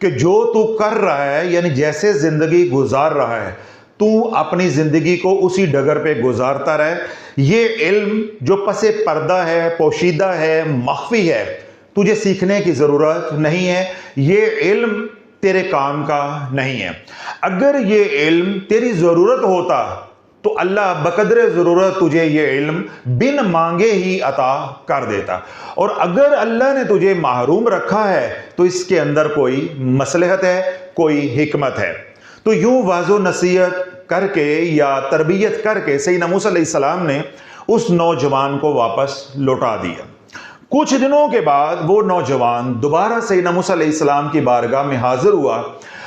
کہ جو تو کر رہا ہے یعنی جیسے زندگی گزار رہا ہے تو اپنی زندگی کو اسی ڈگر پہ گزارتا رہے. یہ علم جو پس پردہ ہے، پوشیدہ ہے، مخفی ہے، تجھے سیکھنے کی ضرورت نہیں ہے. یہ علم تیرے کام کا نہیں ہے. اگر یہ علم تیری ضرورت ہوتا تو اللہ بقدر ضرورت تجھے یہ علم بن مانگے ہی عطا کر دیتا. اور اگر اللہ نے تجھے محروم رکھا ہے تو اس کے اندر کوئی مصلحت ہے، کوئی حکمت ہے. تو یوں واضح و نصیحت کر کے یا تربیت کر کے سیدنا موسیٰ علیہ السلام نے اس نوجوان کو واپس لوٹا دیا. کچھ دنوں کے بعد وہ نوجوان دوبارہ سیدنا موسیٰ علیہ السلام کی بارگاہ میں حاضر ہوا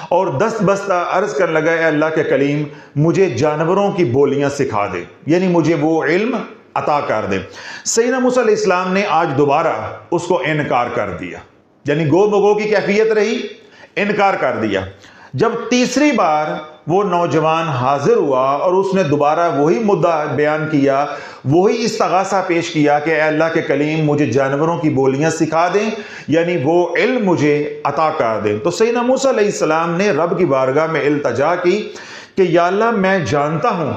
اور دست بستہ عرض کرنے لگا، اے اللہ کے کلیم، مجھے جانوروں کی بولیاں سکھا دے، یعنی مجھے وہ علم عطا کر دے. سیدنا موسیٰ علیہ السلام نے آج دوبارہ اس کو انکار کر دیا، یعنی گو بگو کی کیفیت رہی، انکار کر دیا. جب تیسری بار وہ نوجوان حاضر ہوا اور اس نے دوبارہ وہی مدعا بیان کیا، وہی استغاثہ پیش کیا کہ اے اللہ کے کلیم مجھے جانوروں کی بولیاں سکھا دیں، یعنی وہ علم مجھے عطا کر دیں. تو سیدنا موسیٰ علیہ السلام نے رب کی بارگاہ میں التجا کی کہ یا اللہ، میں جانتا ہوں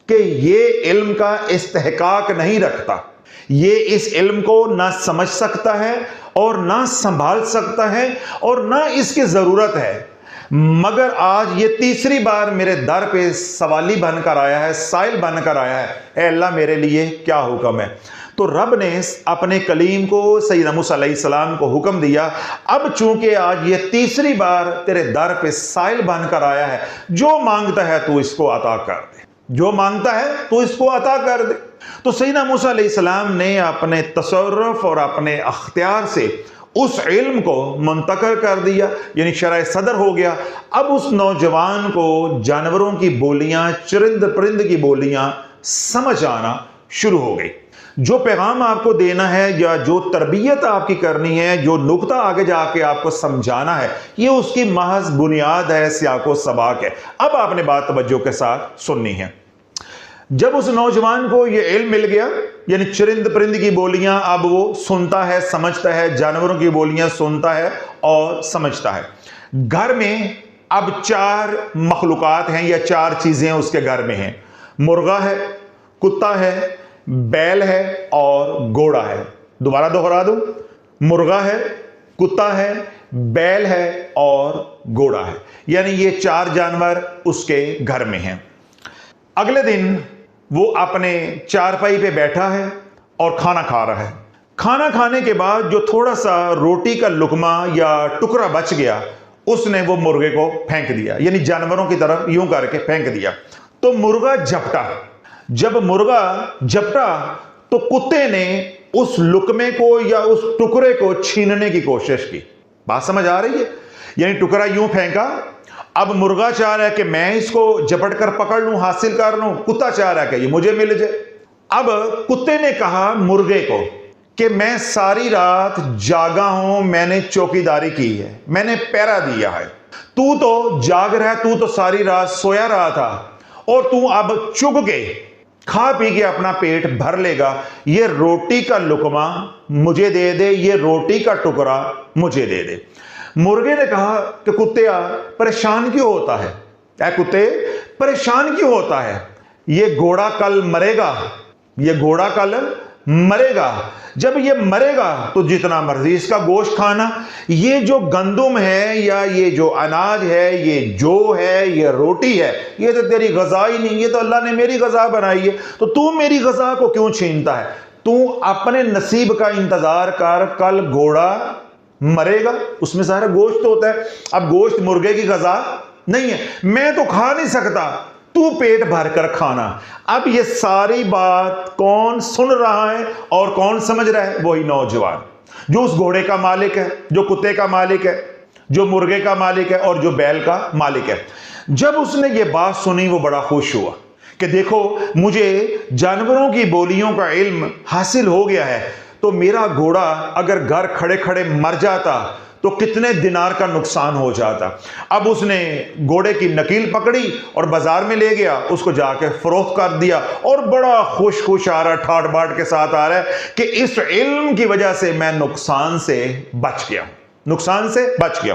کہ یہ علم کا استحقاق نہیں رکھتا، یہ اس علم کو نہ سمجھ سکتا ہے اور نہ سنبھال سکتا ہے اور نہ اس کی ضرورت ہے، مگر آج یہ تیسری بار میرے در پہ سوالی بن کر آیا ہے، سائل بن کر آیا ہے. اے اللہ، میرے لیے کیا حکم ہے؟ تو رب نے اپنے کلیم کو سیدنا موسیٰ علیہ السلام کو حکم دیا، اب چونکہ آج یہ تیسری بار تیرے در پہ سائل بن کر آیا ہے، جو مانگتا ہے تو اس کو عطا کر دے، جو مانگتا ہے تو اس کو عطا کر دے. تو سیدنا موسیٰ علیہ السلام نے اپنے تصرف اور اپنے اختیار سے اس علم کو منتقل کر دیا، یعنی شرح صدر ہو گیا. اب اس نوجوان کو جانوروں کی بولیاں، چرند پرند کی بولیاں سمجھ آنا شروع ہو گئی. جو پیغام آپ کو دینا ہے یا جو تربیت آپ کی کرنی ہے، جو نقطہ آگے جا کے آپ کو سمجھانا ہے، یہ اس کی محض بنیاد ہے، سیاق و سباق ہے. اب آپ نے بات توجہ کے ساتھ سننی ہے. جب اس نوجوان کو یہ علم مل گیا، یعنی چرند پرند کی بولیاں اب وہ سنتا ہے، سمجھتا ہے، جانوروں کی بولیاں سنتا ہے اور سمجھتا ہے. گھر میں اب 4 مخلوقات ہیں یا 4 چیزیں اس کے گھر میں ہیں. مرغا ہے، کتا ہے، بیل ہے اور گھوڑا ہے. دوبارہ دوہرا دوں، مرغا ہے، کتا ہے، بیل ہے اور گھوڑا ہے. یعنی یہ 4 جانور اس کے گھر میں ہیں. اگلے دن وہ اپنے چارپائی پہ بیٹھا ہے اور کھانا کھا رہا ہے. کھانا کھانے کے بعد جو تھوڑا سا روٹی کا لقمہ یا ٹکڑا بچ گیا، اس نے وہ مرغے کو پھینک دیا، یعنی جانوروں کی طرف یوں کر کے پھینک دیا. تو مرغا جھپٹا. جب مرغا جھپٹا تو کتے نے اس لقمے کو یا اس ٹکڑے کو چھیننے کی کوشش کی. بات سمجھ آ رہی ہے؟ یعنی ٹکڑا یوں پھینکا، اب مرغا چاہ رہا ہے کہ میں اس کو جپٹ کر پکڑ لوں، حاصل کر لوں، کتا چاہ رہا ہے کہ یہ مجھے مل جائے. اب کتے نے کہا مرغے کو کہ میں ساری رات جاگا ہوں، میں نے چوکیداری کی ہے، میں نے پہرا دیا ہے، تو جاگ رہا ہے، تو ساری رات سویا رہا تھا اور تو اب چگ کے کھا پی کے اپنا پیٹ بھر لے گا. یہ روٹی کا لقمہ مجھے دے دے، یہ روٹی کا ٹکڑا مجھے دے دے. مرغے نے کہا کہ کتیا پریشان کیوں ہوتا ہے؟ اے کتے پریشان کیوں ہوتا ہے؟ یہ گھوڑا کل مرے گا، یہ گھوڑا کل مرے گا. جب یہ مرے گا تو جتنا مرضی اس کا گوشت کھانا. یہ جو گندم ہے یا یہ جو اناج ہے، یہ جو ہے، یہ روٹی ہے، یہ تو تیری غذا ہی نہیں، یہ تو اللہ نے میری غذا بنائی ہے، تو میری غذا کو کیوں چھینتا ہے؟ تو اپنے نصیب کا انتظار کر، کل گھوڑا مرے گا، اس میں سارا گوشت ہوتا ہے. اب گوشت مرغے کی غذا نہیں ہے، میں تو کھا نہیں سکتا، تو پیٹ بھر کر کھانا. اب یہ ساری بات کون سن رہا ہے اور کون سمجھ رہا ہے؟ وہی نوجوان جو اس گھوڑے کا مالک ہے، جو کتے کا مالک ہے، جو مرغے کا مالک ہے اور جو بیل کا مالک ہے. جب اس نے یہ بات سنی وہ بڑا خوش ہوا کہ دیکھو مجھے جانوروں کی بولیوں کا علم حاصل ہو گیا ہے، تو میرا گھوڑا اگر گھر کھڑے کھڑے مر جاتا تو کتنے دینار کا نقصان ہو جاتا. اب اس نے گھوڑے کی نکیل پکڑی اور بازار میں لے گیا، اس کو جا کے فروخت کر دیا اور بڑا خوش آ رہا ہے، ٹھاٹ باٹ کے ساتھ آ رہا ہے کہ اس علم کی وجہ سے میں نقصان سے بچ گیا، نقصان سے بچ گیا.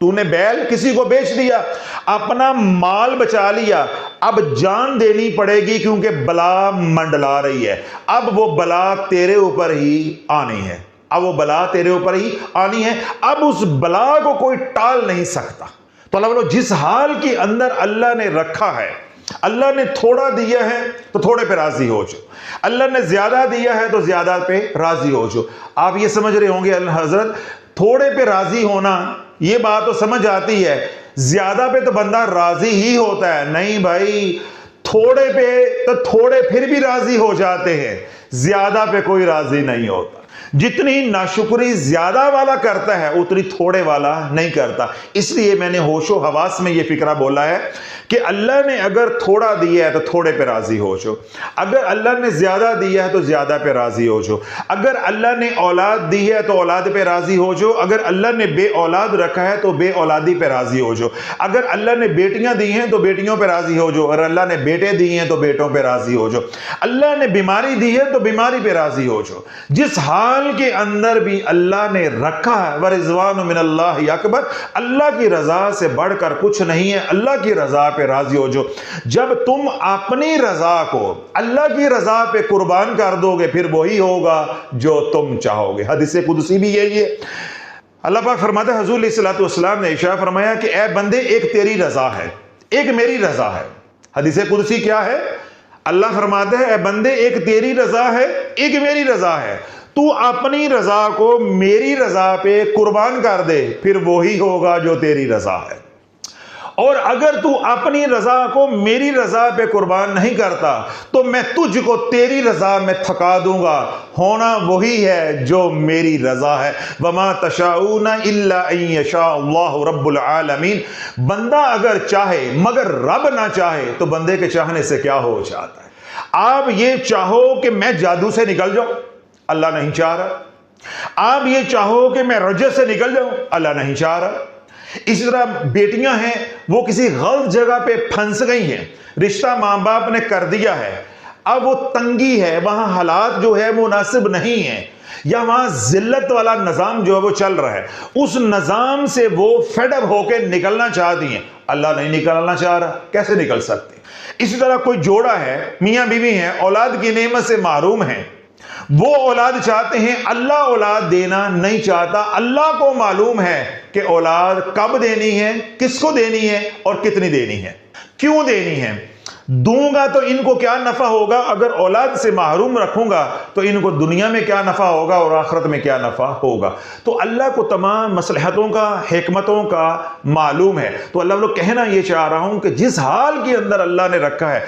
تو نے بیل کسی کو بیچ دیا، اپنا مال بچا لیا، اب جان دینی پڑے گی کیونکہ بلا منڈلا رہی ہے، اب وہ بلا تیرے اوپر ہی آنی ہے، اب وہ بلا تیرے اوپر ہی آنی ہے، اب اس بلا کو کوئی ٹال نہیں سکتا۔ تو اللہ بولو جس حال کے اندر اللہ نے رکھا ہے، اللہ نے تھوڑا دیا ہے تو تھوڑے پہ راضی ہو جو، اللہ نے زیادہ دیا ہے تو زیادہ پہ راضی ہو جو۔ آپ یہ سمجھ رہے ہوں گے حضرت تھوڑے پہ راضی ہونا، یہ بات تو سمجھ آتی ہے، زیادہ پہ تو بندہ راضی ہی ہوتا ہے، نہیں بھائی، تھوڑے پہ تو تھوڑے پھر بھی راضی ہو جاتے ہیں، زیادہ پہ کوئی راضی نہیں ہوتا۔ جتنی ناشکری زیادہ والا کرتا ہے اتنی تھوڑے والا نہیں کرتا۔ اس لیے میں نے ہوش و حواس میں یہ فکرہ بولا ہے کہ اللہ نے اگر تھوڑا دیا ہے تو تھوڑے پہ راضی ہو جو، اگر اللہ نے زیادہ دیا ہے تو زیادہ پہ راضی ہو جو، اگر اللہ نے اولاد دی ہے تو اولاد پہ راضی ہو جو، اگر اللہ نے بے اولاد رکھا ہے تو بے اولادی پہ راضی ہو جو، اگر اللہ نے بیٹیاں دی ہیں تو بیٹیوں پہ راضی ہو جو، اور اللہ نے بیٹے دی ہیں تو بیٹوں پہ راضی ہو جو، اللہ نے بیماری دی ہے تو بیماری پہ راضی ہو جو۔ جس حال کے اندر بھی اللہ نے رکھا ہے، وَرِضْوَانُ مِنَ اللَّهِ اکبر، اللہ کی رضا سے بڑھ کر کچھ نہیں ہے، اللہ کی رضا پہ راضی ہو جو۔ جب تم اپنی رضا کو اللہ کی رضا پہ قربان کر دو گے پھر وہی ہوگا جو تم چاہو گے۔ حدیث قدسی بھی یہی ہے، اللہ پاک فرماتا ہے، حضور علیہ الصلوۃ والسلام نے ارشاد فرمایا کہ اے بندے ایک تیری رضا ہے، ایک میری رضا ہے۔ حدیث قدسی کیا ہے؟ اللہ فرماتا ہے اے بندے ایک تیری رضا ہے، ایک میری رضا ہے، تو اپنی رضا کو میری رضا پہ قربان کر دے پھر وہی ہوگا جو تیری رضا ہے، اور اگر تو اپنی رضا کو میری رضا پہ قربان نہیں کرتا تو میں تجھ کو تیری رضا میں تھکا دوں گا، ہونا وہی ہے جو میری رضا ہے۔ وَمَا تَشَاءُونَ إِلَّا أَن يَشَاءَ اللَّهُ رَبُّ الْعَالَمِينَ، بندہ اگر چاہے مگر رب نہ چاہے تو بندے کے چاہنے سے کیا ہو جاتا ہے۔ آپ یہ چاہو کہ میں جادو سے نکل جاؤں، اللہ نہیں چاہ رہا۔ آپ یہ چاہو کہ میں رجس سے نکل جاؤں، اللہ نہیں چاہ رہا۔ اسی طرح بیٹیاں ہیں وہ کسی غلط جگہ پہ پھنس گئی ہیں، رشتہ ماں باپ نے کر دیا ہے، اب وہ تنگی ہے، وہاں حالات جو ہے مناسب نہیں ہیں، یا وہاں ذلت والا نظام جو ہے وہ چل رہا ہے، اس نظام سے وہ فیڈ اپ ہو کے نکلنا چاہتی ہیں، اللہ نہیں نکلنا چاہ رہا، کیسے نکل سکتے؟ اسی طرح کوئی جوڑا ہے، میاں بیوی ہیں، اولاد کی نعمت سے محروم ہیں، وہ اولاد چاہتے ہیں، اللہ اولاد دینا نہیں چاہتا، اللہ کو معلوم ہے کہ اولاد کب دینی ہے، کس کو دینی ہے اور کتنی دینی ہے، کیوں دینی ہے، دوں گا تو ان کو کیا نفع ہوگا، اگر اولاد سے محروم رکھوں گا تو ان کو دنیا میں کیا نفع ہوگا اور آخرت میں کیا نفع ہوگا۔ تو اللہ کو تمام مصلحتوں کا، حکمتوں کا معلوم ہے۔ تو اللہ وہ کہنا یہ چاہ رہا ہوں کہ جس حال کے اندر اللہ نے رکھا ہے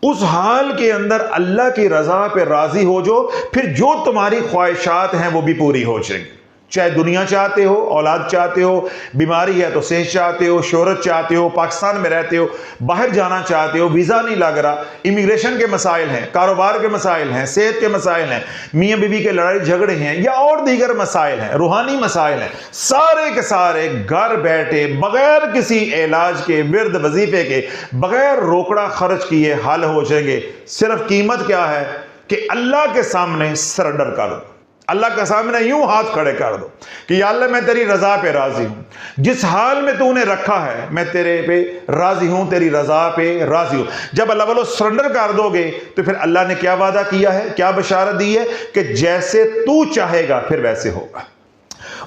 اس حال کے اندر اللہ کی رضا پہ راضی ہو جو، پھر جو تمہاری خواہشات ہیں وہ بھی پوری ہو جائیں گی، چاہے دنیا چاہتے ہو، اولاد چاہتے ہو، بیماری ہے تو صحت چاہتے ہو، شہرت چاہتے ہو، پاکستان میں رہتے ہو، باہر جانا چاہتے ہو، ویزا نہیں لگ رہا، امیگریشن کے مسائل ہیں، کاروبار کے مسائل ہیں، صحت کے مسائل ہیں، میاں بیوی کے لڑائی جھگڑے ہیں، یا اور دیگر مسائل ہیں، روحانی مسائل ہیں، سارے کے سارے گھر بیٹھے بغیر کسی علاج کے، ورد وظیفے کے، بغیر روکڑا خرچ کیے حل ہو جائیں گے۔ صرف قیمت کیا ہے کہ اللہ کے سامنے سرنڈر کر دو، اللہ کے سامنے یوں ہاتھ کھڑے کر دو کہ یا اللہ میں تیری رضا پہ راضی ہوں، جس حال میں تو نے رکھا ہے میں تیرے پہ راضی ہوں، تیری رضا پہ راضی ہوں۔ جب اللہ والو سرنڈر کر دو گے تو پھر اللہ نے کیا وعدہ کیا ہے، کیا بشارت دی ہے کہ جیسے تو چاہے گا پھر ویسے ہوگا۔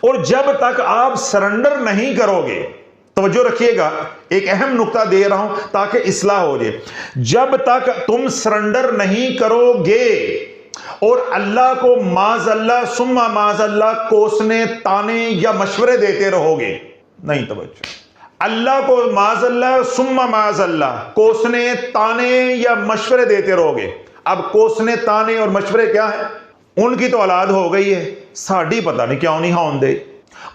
اور جب تک آپ سرنڈر نہیں کرو گے، توجہ رکھیے گا، ایک اہم نقطہ دے رہا ہوں تاکہ اصلاح ہو جائے، جب تک تم سرنڈر نہیں کرو گے اور اللہ کو معاذ اللہ ثم معاذ اللہ کوسنے، تانے یا مشورے دیتے رہو گے، نہیں توجہ، اللہ کو معاذ اللہ ثم معاذ اللہ کوسنے، تانے یا مشورے دیتے رہو گے۔ اب کوسنے، تانے اور مشورے کیا ہیں؟ ان کی تو اولاد ہو گئی ہے، ساڑی پتہ نہیں کیوں نہیں ہون دے،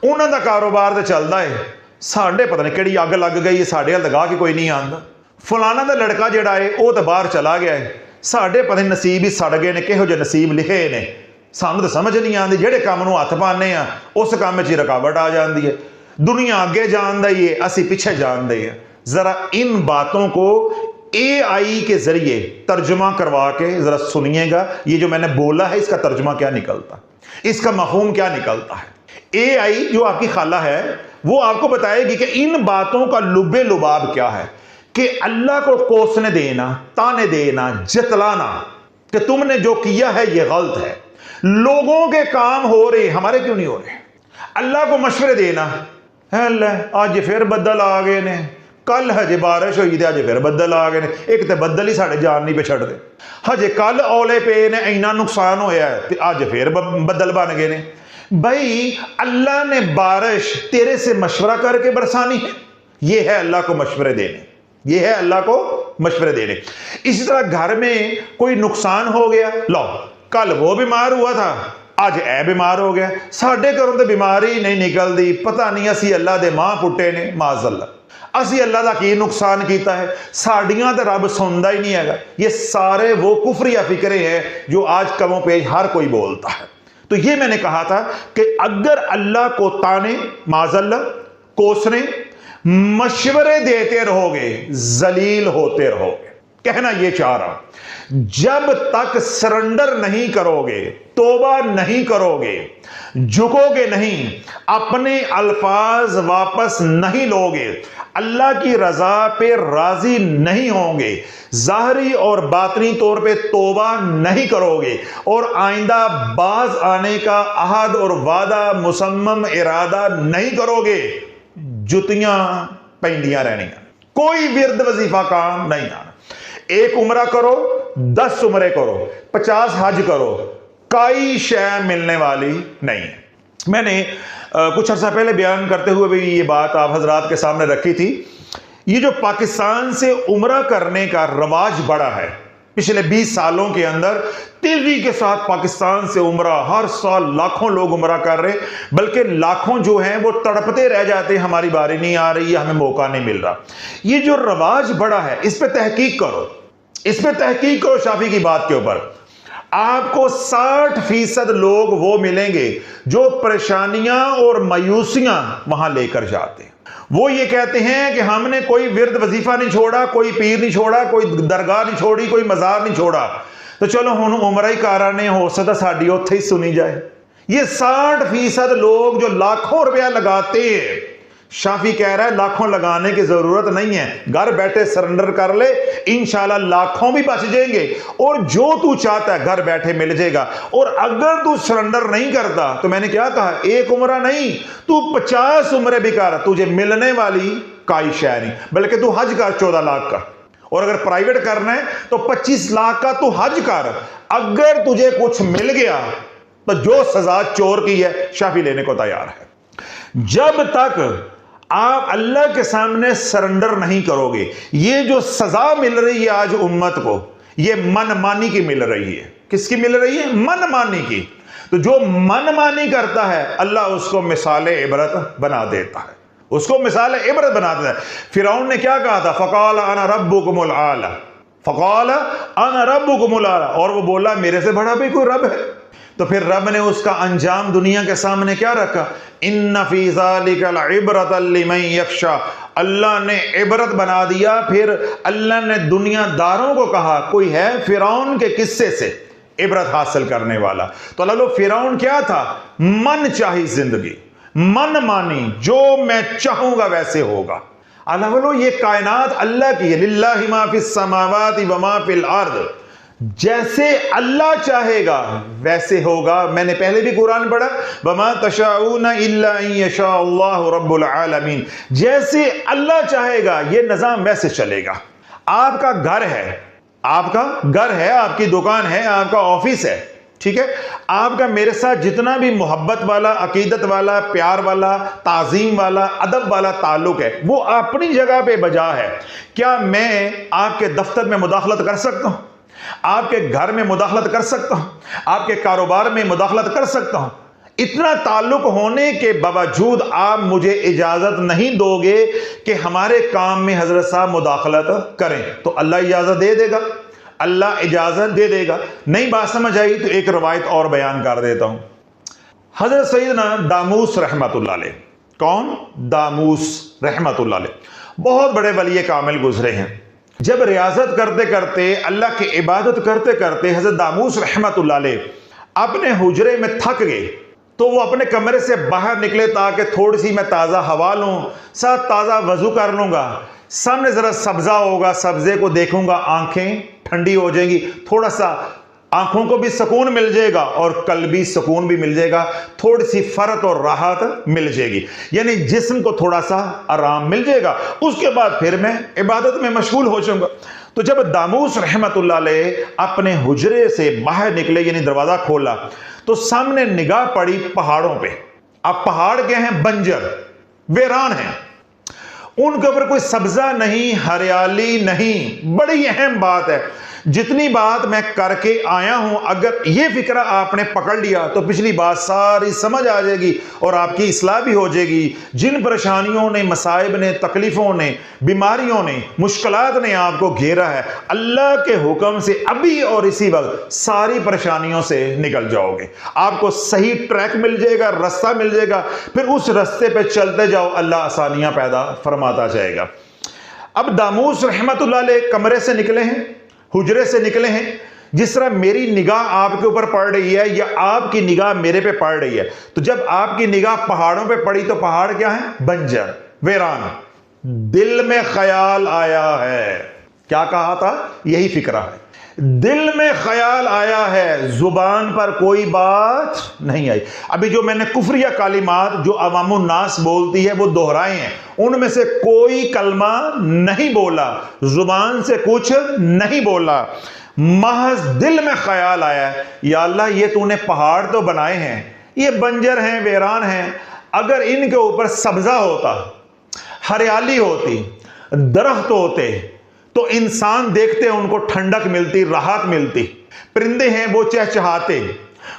انہوں دا کاروبار تو چلتا ہے، ساڑھے پتہ نہیں کیڑی اگ لگ گئی ہے، ساڑھے ہل لگا کے کوئی نہیں آندا، فلانا دا لڑکا جڑا ہے وہ تو باہر چلا گیا ہے، ساڑھے پتہ نصیب ہی سڑ گئے نے، کہو جو نصیب لکھے نے، سانوں تو سمجھ نہیں آندی، جڑے کام نو ہاتھ پانے ہیں اس کام میں رکاوٹ آ جاندی ہے، دنیا آگے جان دی ہے، اسی پیچھے جان دی ہے۔ ذرا ان باتوں کو اے آئی کے ذریعے ترجمہ کروا کے ذرا سنیے گا، یہ جو میں نے بولا ہے اس کا ترجمہ کیا نکلتا، اس کا مفہوم کیا نکلتا ہے۔ اے آئی جو آپ کی خالہ ہے وہ آپ کو بتائے گی کہ ان باتوں کا لب لباب کیا ہے، کہ اللہ کو کوسنے دینا، تانے دینا، جتلانا کہ تم نے جو کیا ہے یہ غلط ہے، لوگوں کے کام ہو رہے ہمارے کیوں نہیں ہو رہے، اللہ کو مشورے دینا، ہے اللہ آج پھر بدل آ گئے نے، کل ہجے بارش ہوئی تھی، آج پھر بدل آ گئے نے، ایک تے بدل ہی ساڑھے جان نہیں پہ چھڑ دے، ہجے کل اولے پہ نے اینا نقصان ہویا ہے، آج پھر بدل بن گئے نے۔ بھائی اللہ نے بارش تیرے سے مشورہ کر کے برسانی ہے، یہ ہے اللہ کو مشورے دینے، یہ ہے اللہ کو مشورے دینے۔ اسی طرح گھر میں کوئی نقصان ہو گیا، لو کل وہ بیمار ہوا تھا، آج اے بیمار ہو گیا، ساڑھے گھروں تے بیماری نہیں نکل دی، پتہ نہیں اسی اللہ دے ماں پٹے نے، معاذ اللہ، اسی اللہ دا کی نقصان کیتا ہے، ساڑیاں تے رب سندا ہی نہیں ہے گا۔ یہ سارے وہ کفریہ فکرے ہیں جو آج کم و پیش ہر کوئی بولتا ہے۔ تو یہ میں نے کہا تھا کہ اگر اللہ کو تانے، معاذ اللہ، کوسنے، مشورے دیتے رہو گے، ذلیل ہوتے رہو گے۔ کہنا یہ چاہ رہا ہوں، جب تک سرنڈر نہیں کرو گے، توبہ نہیں کرو گے، جھکو گے نہیں، اپنے الفاظ واپس نہیں لوگے، اللہ کی رضا پہ راضی نہیں ہوں گے، ظاہری اور باطنی طور پہ توبہ نہیں کرو گے، اور آئندہ باز آنے کا عہد اور وعدہ مصمم ارادہ نہیں کرو گے، جتیاں پہندیاں رہنیاں، کوئی ورد وظیفہ کام نہیں آنا۔ ایک عمرہ کرو، 10 عمرے کرو، 50 حج کرو، کوئی شے ملنے والی نہیں ہے۔ میں نے کچھ عرصہ پہلے بیان کرتے ہوئے بھی یہ بات آپ حضرات کے سامنے رکھی تھی، یہ جو پاکستان سے عمرہ کرنے کا رواج بڑا ہے، پچھلے 20 سالوں کے اندر تیزی کے ساتھ پاکستان سے عمرہ، ہر سال لاکھوں لوگ عمرہ کر رہے، بلکہ لاکھوں جو ہیں وہ تڑپتے رہ جاتے ہیں، ہماری باری نہیں آ رہی ہے، ہمیں موقع نہیں مل رہا۔ یہ جو رواج بڑا ہے، اس پہ تحقیق کرو، اس پہ تحقیق کرو شافی کی بات کے اوپر۔ آپ کو 60% لوگ وہ ملیں گے جو پریشانیاں اور مایوسیاں وہاں لے کر جاتے ہیں۔ وہ یہ کہتے ہیں کہ ہم نے کوئی ورد وظیفہ نہیں چھوڑا، کوئی پیر نہیں چھوڑا، کوئی درگاہ نہیں چھوڑی، کوئی مزار نہیں چھوڑا، تو چلو ہن عمرہ ہی کرانے، ہو سکتا ساڈی اوتھے ہی سنی جائے۔ یہ 60% لوگ جو لاکھوں روپیہ لگاتے ہیں، شافی کہہ رہا ہے لاکھوں لگانے کی ضرورت نہیں ہے، گھر بیٹھے سرنڈر کر لے، انشاءاللہ لاکھوں بھی بچ جائیں گے، اور جو تو چاہتا ہے گھر بیٹھے مل جائے گا۔ اور اگر تو سرنڈر نہیں کرتا تو میں نے کیا کہا، ایک عمرہ نہیں، تو 50 عمرے بھی کر، تجھے ملنے والی کوئی شے نہیں، بلکہ تو حج کر 14 لاکھ کا، اور اگر پرائیویٹ کرنا ہے تو 25 لاکھ کا تو حج کر، اگر تجھے کچھ مل گیا تو جو سزا چور کی ہے شافی لینے کو تیار ہے۔ جب تک آپ اللہ کے سامنے سرنڈر نہیں کرو گے، یہ جو سزا مل رہی ہے آج امت کو، یہ من مانی کی مل رہی ہے۔ کس کی مل رہی ہے؟ من مانی کی۔ تو جو من مانی کرتا ہے اللہ اس کو مثال عبرت بنا دیتا ہے، اس کو مثال عبرت بنا دیتا ہے۔ فرعون نے کیا کہا تھا؟ فقال انا ربکم الاعلی، فقال انا ربکم الاعلی، اور وہ بولا میرے سے بڑا بھی کوئی رب ہے؟ تو پھر رب نے اس کا انجام دنیا کے سامنے کیا رکھا؟ ان فی ذالک لعبرۃ لمن یخشی، اللہ نے عبرت بنا دیا۔ پھر اللہ نے دنیا داروں کو کہا کوئی ہے فرعون کے قصے سے عبرت حاصل کرنے والا؟ تو اللہ فرعون کیا تھا؟ من چاہی زندگی، من مانی، جو میں چاہوں گا ویسے ہوگا۔ اللہ یہ کائنات اللہ کی ہے، للہ ما فی السماوات و ما فی الارض، جیسے اللہ چاہے گا ویسے ہوگا۔ میں نے پہلے بھی قرآن پڑھا، وَمَا تَشَاءُونَ إِلَّا أَن يَشَاءَ اللَّهُ رَبُّ الْعَالَمِينَ، جیسے اللہ چاہے گا یہ نظام ویسے چلے گا۔ آپ کا گھر ہے، آپ کا گھر ہے، آپ کی دکان ہے، آپ کا آفس ہے، ٹھیک ہے، آپ کا میرے ساتھ جتنا بھی محبت والا، عقیدت والا، پیار والا، تعظیم والا، ادب والا تعلق ہے وہ اپنی جگہ پہ بجا ہے۔ کیا میں آپ کے دفتر میں مداخلت کر سکتا ہوں؟ آپ کے گھر میں مداخلت کر سکتا ہوں؟ آپ کے کاروبار میں مداخلت کر سکتا ہوں؟ اتنا تعلق ہونے کے باوجود آپ مجھے اجازت نہیں دو گے کہ ہمارے کام میں حضرت صاحب مداخلت کریں، تو اللہ اجازت دے دے گا، اللہ اجازت دے دے گا۔ نہیں بات سمجھ آئی تو ایک روایت اور بیان کر دیتا ہوں۔ حضرت سیدنا داموس رحمت اللہ علیہ، کون؟ داموس رحمت اللہ علیہ، بہت بڑے ولی کامل گزرے ہیں۔ جب ریاضت کرتے کرتے، اللہ کی عبادت کرتے کرتے حضرت داموس رحمت اللہ علیہ اپنے حجرے میں تھک گئے، تو وہ اپنے کمرے سے باہر نکلے تاکہ تھوڑی سی میں تازہ ہوا لوں، ساتھ تازہ وضو کر لوں گا، سامنے ذرا سبزہ ہوگا، سبزے کو دیکھوں گا، آنکھیں ٹھنڈی ہو جائیں گی، تھوڑا سا آنکھوں کو بھی سکون مل جائے گا اور قلبی سکون بھی مل جائے گا، تھوڑی سی فرحت اور راحت مل جائے گی، یعنی جسم کو تھوڑا سا آرام مل جائے گا۔ اس کے بعد پھر میں عبادت میں مشغول ہو جاؤں گا۔ تو جب داموس رحمت اللہ علیہ اپنے حجرے سے باہر نکلے، یعنی دروازہ کھولا، تو سامنے نگاہ پڑی پہاڑوں پہ۔ اب پہاڑ کیا ہیں؟ بنجر، ویران ہیں، ان کے اوپر کوئی سبزہ نہیں، ہریالی نہیں۔ بڑی اہم بات ہے، جتنی بات میں کر کے آیا ہوں، اگر یہ فکرہ آپ نے پکڑ لیا تو پچھلی بات ساری سمجھ آ جائے گی اور آپ کی اصلاح بھی ہو جائے گی۔ جن پریشانیوں نے، مصائب نے، تکلیفوں نے، بیماریوں نے، مشکلات نے آپ کو گھیرا ہے، اللہ کے حکم سے ابھی اور اسی وقت ساری پریشانیوں سے نکل جاؤ گے۔ آپ کو صحیح ٹریک مل جائے گا، رستہ مل جائے گا، پھر اس رستے پہ چلتے جاؤ، اللہ آسانیاں پیدا فرماتا جائے گا۔ اب داموس رحمت اللہ علیہ کمرے سے نکلے ہیں، حجرے سے نکلے ہیں، جس طرح میری نگاہ آپ کے اوپر پڑ رہی ہے یا آپ کی نگاہ میرے پہ پڑ رہی ہے، تو جب آپ کی نگاہ پہاڑوں پہ پڑی تو پہاڑ کیا ہیں؟ بنجر، ویران۔ دل میں خیال آیا ہے، کیا کہا تھا؟ یہی فکرہ ہے، دل میں خیال آیا ہے، زبان پر کوئی بات نہیں آئی۔ ابھی جو میں نے کفریہ کلمات جو عوام الناس بولتی ہے وہ دہرائے ہیں، ان میں سے کوئی کلمہ نہیں بولا، زبان سے کچھ نہیں بولا، محض دل میں خیال آیا ہے، یا اللہ یہ تو نے پہاڑ تو بنائے ہیں، یہ بنجر ہیں، ویران ہیں، اگر ان کے اوپر سبزہ ہوتا، ہریالی ہوتی، درخت ہوتے تو انسان دیکھتے ان کو ٹھنڈک ملتی، راحت ملتی، پرندے ہیں وہ چہچہاتے،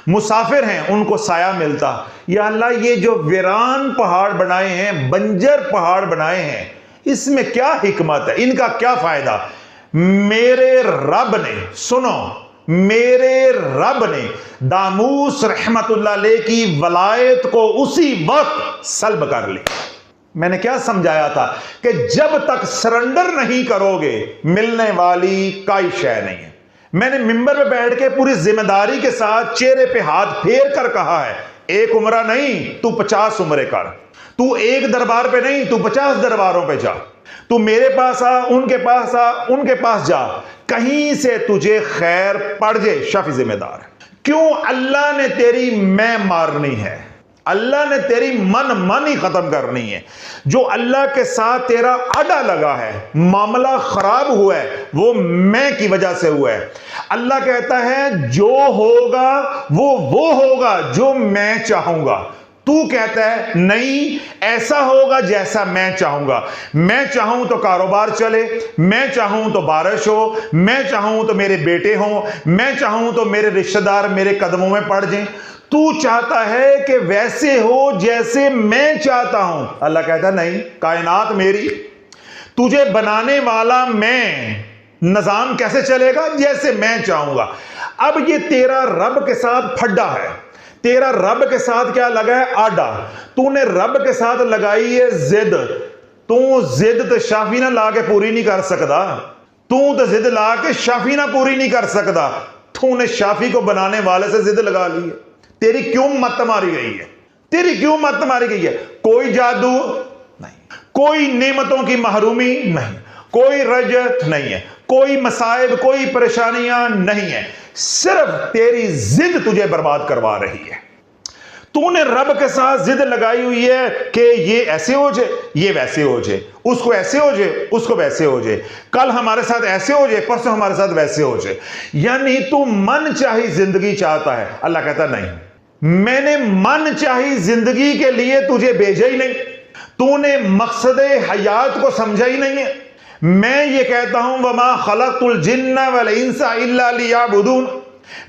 مسافر ہیں ان کو سایہ ملتا۔ یا اللہ یہ جو ویران پہاڑ بنائے ہیں، بنجر پہاڑ بنائے ہیں، اس میں کیا حکمت ہے، ان کا کیا فائدہ؟ میرے رب نے، سنو، میرے رب نے داموس رحمت اللہ علیہ کی ولایت کو اسی وقت سلب کر لی۔ میں نے کیا سمجھایا تھا کہ جب تک سرنڈر نہیں کرو گے ملنے والی کوئی شے نہیں ہے۔ میں نے ممبر پہ بیٹھ کے پوری ذمہ داری کے ساتھ چہرے پہ ہاتھ پھیر کر کہا ہے، ایک عمرہ نہیں تو 50 عمرے کر، تو ایک دربار پہ نہیں تو 50 درباروں پہ جا، تو میرے پاس آ، ان کے پاس آ، ان کے پاس جا، کہیں سے تجھے خیر پڑ جائے، شافی ذمہ دار ہے۔ کیوں؟ اللہ نے تیری میں مارنی ہے، اللہ نے تیری من ختم کرنی ہے۔ جو اللہ کے ساتھ تیرا اڈا لگا ہے، معاملہ خراب ہوا ہے، وہ میں کی وجہ سے ہوا ہے۔ اللہ کہتا ہے جو ہوگا وہ ہوگا جو میں چاہوں گا، تو کہتا ہے نہیں، ایسا ہوگا جیسا میں چاہوں گا۔ میں چاہوں تو کاروبار چلے، میں چاہوں تو بارش ہو، میں چاہوں تو میرے بیٹے ہوں، میں چاہوں تو میرے رشتہ دار میرے قدموں میں پڑ جائیں۔ تو چاہتا ہے کہ ویسے ہو جیسے میں چاہتا ہوں۔ اللہ کہتا ہے نہیں، کائنات میری، تجھے بنانے والا میں، نظام کیسے چلے گا؟ جیسے میں چاہوں گا۔ اب یہ تیرا رب کے ساتھ پھڈا ہے، تیرا رب کے ساتھ کیا لگا ہے؟ آڈا۔ تو نے رب کے ساتھ لگائی ہے زد، تو زد تو شافی نہ لا کے پوری نہیں کر سکتا، تو زد لا کے شافی نہ پوری نہیں کر سکتا، تو نے شافی کو بنانے والے سے زد لگا لی ہے۔ تیری کیوں مت ماری گئی ہے؟ تیری کیوں مت ماری گئی ہے؟ کوئی جادو نہیں، کوئی نعمتوں کی محرومی نہیں، کوئی رجت نہیں ہے، کوئی مصائب، کوئی پریشانیاں نہیں ہیں، صرف تیری ضد تجھے برباد کروا رہی ہے۔ تو نے رب کے ساتھ ضد لگائی ہوئی ہے کہ یہ ایسے ہو جائے، یہ ویسے ہو جائے، اس کو ایسے ہو جائے، اس کو ویسے ہو جائے، کل ہمارے ساتھ ایسے ہو جائے، پرسوں ہمارے ساتھ ویسے ہو جائے، یعنی تو من چاہی زندگی چاہتا ہے۔ اللہ کہتا نہیں، میں نے من چاہی زندگی کے لیے تجھے بھیجا ہی نہیں، تو نے مقصد حیات کو سمجھا ہی نہیں ہے۔ میں یہ کہتا ہوں وَمَا خَلَقْتُ الْجِنَّ وَالْإِنسَ إِلَّا لِيَعْبُدُونَ،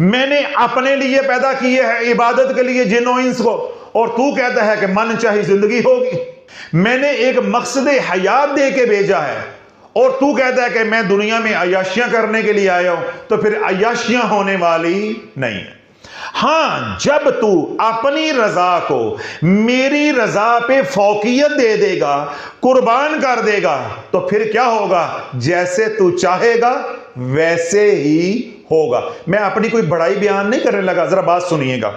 میں نے اپنے لیے پیدا کیے ہیں عبادت کے لیے جن و انس کو، اور تو کہتا ہے کہ من چاہی زندگی ہوگی۔ میں نے ایک مقصد حیات دے کے بھیجا ہے، اور تو کہتا ہے کہ میں دنیا میں عیاشیاں کرنے کے لیے آیا ہوں، تو پھر عیاشیاں ہونے والی نہیں ہیں۔ ہاں، جب تو اپنی رضا کو میری رضا پہ فوقیت دے دے گا، قربان کر دے گا، تو پھر کیا ہوگا؟ جیسے تو چاہے گا ویسے ہی ہوگا۔ میں اپنی کوئی بڑائی بیان نہیں کرنے لگا، ذرا بات سنیے گا۔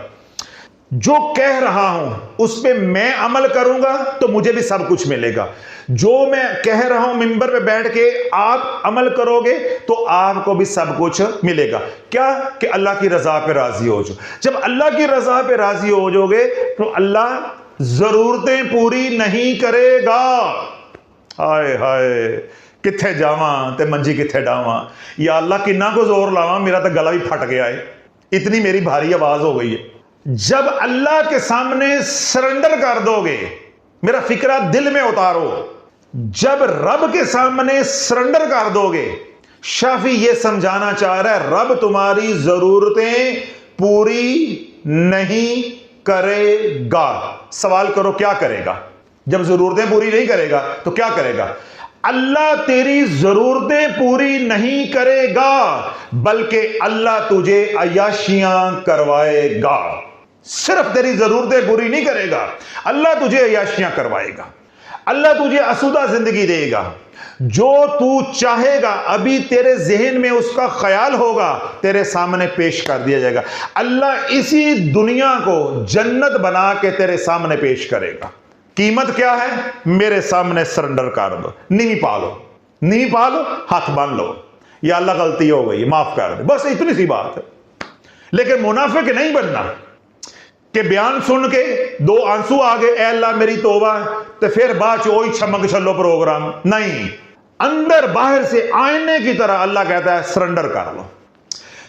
جو کہہ رہا ہوں اس پہ میں عمل کروں گا تو مجھے بھی سب کچھ ملے گا. جو میں کہہ رہا ہوں ممبر پہ بیٹھ کے آپ عمل کرو گے تو آپ کو بھی سب کچھ ملے گا. کیا؟ کہ اللہ کی رضا پہ راضی ہو جاؤ. جب اللہ کی رضا پہ راضی ہو جاؤ گے تو اللہ ضرورتیں پوری نہیں کرے گا. ہائے ہائے کتھے جاواں تے منجی کتھے ڈاواں. یا اللہ کنا کو زور لاواں, میرا تو گلا بھی پھٹ گیا ہے, اتنی میری بھاری آواز ہو گئی ہے. جب اللہ کے سامنے سرنڈر کر دو گے, میرا فکرہ دل میں اتارو, جب رب کے سامنے سرنڈر کر دو گے, شافی یہ سمجھانا چاہ رہا ہے رب تمہاری ضرورتیں پوری نہیں کرے گا. سوال کرو کیا کرے گا؟ جب ضرورتیں پوری نہیں کرے گا تو کیا کرے گا؟ اللہ تیری ضرورتیں پوری نہیں کرے گا بلکہ اللہ تجھے عیاشیاں کروائے گا. صرف تیری ضرورتیں پوری نہیں کرے گا, اللہ تجھے عیاشیاں کروائے گا, اللہ تجھے آسودہ زندگی دے گا. جو تو چاہے گا ابھی تیرے ذہن میں اس کا خیال ہوگا تیرے سامنے پیش کر دیا جائے گا. اللہ اسی دنیا کو جنت بنا کے تیرے سامنے پیش کرے گا. قیمت کیا ہے؟ میرے سامنے سرنڈر کر دو, نہیں پالو, نہیں پالو, ہاتھ باندھ لو, یا اللہ غلطی ہو گئی معاف کر دے, بس اتنی سی بات ہے. لیکن منافق نہیں بننا کہ بیان سن کے دو آنسو آگے اے اللہ میری توبہ تو پھر بعد وہی چھمک چھلو پروگرام. نہیں, اندر باہر سے آئینے کی طرح اللہ کہتا ہے سرنڈر کر لو.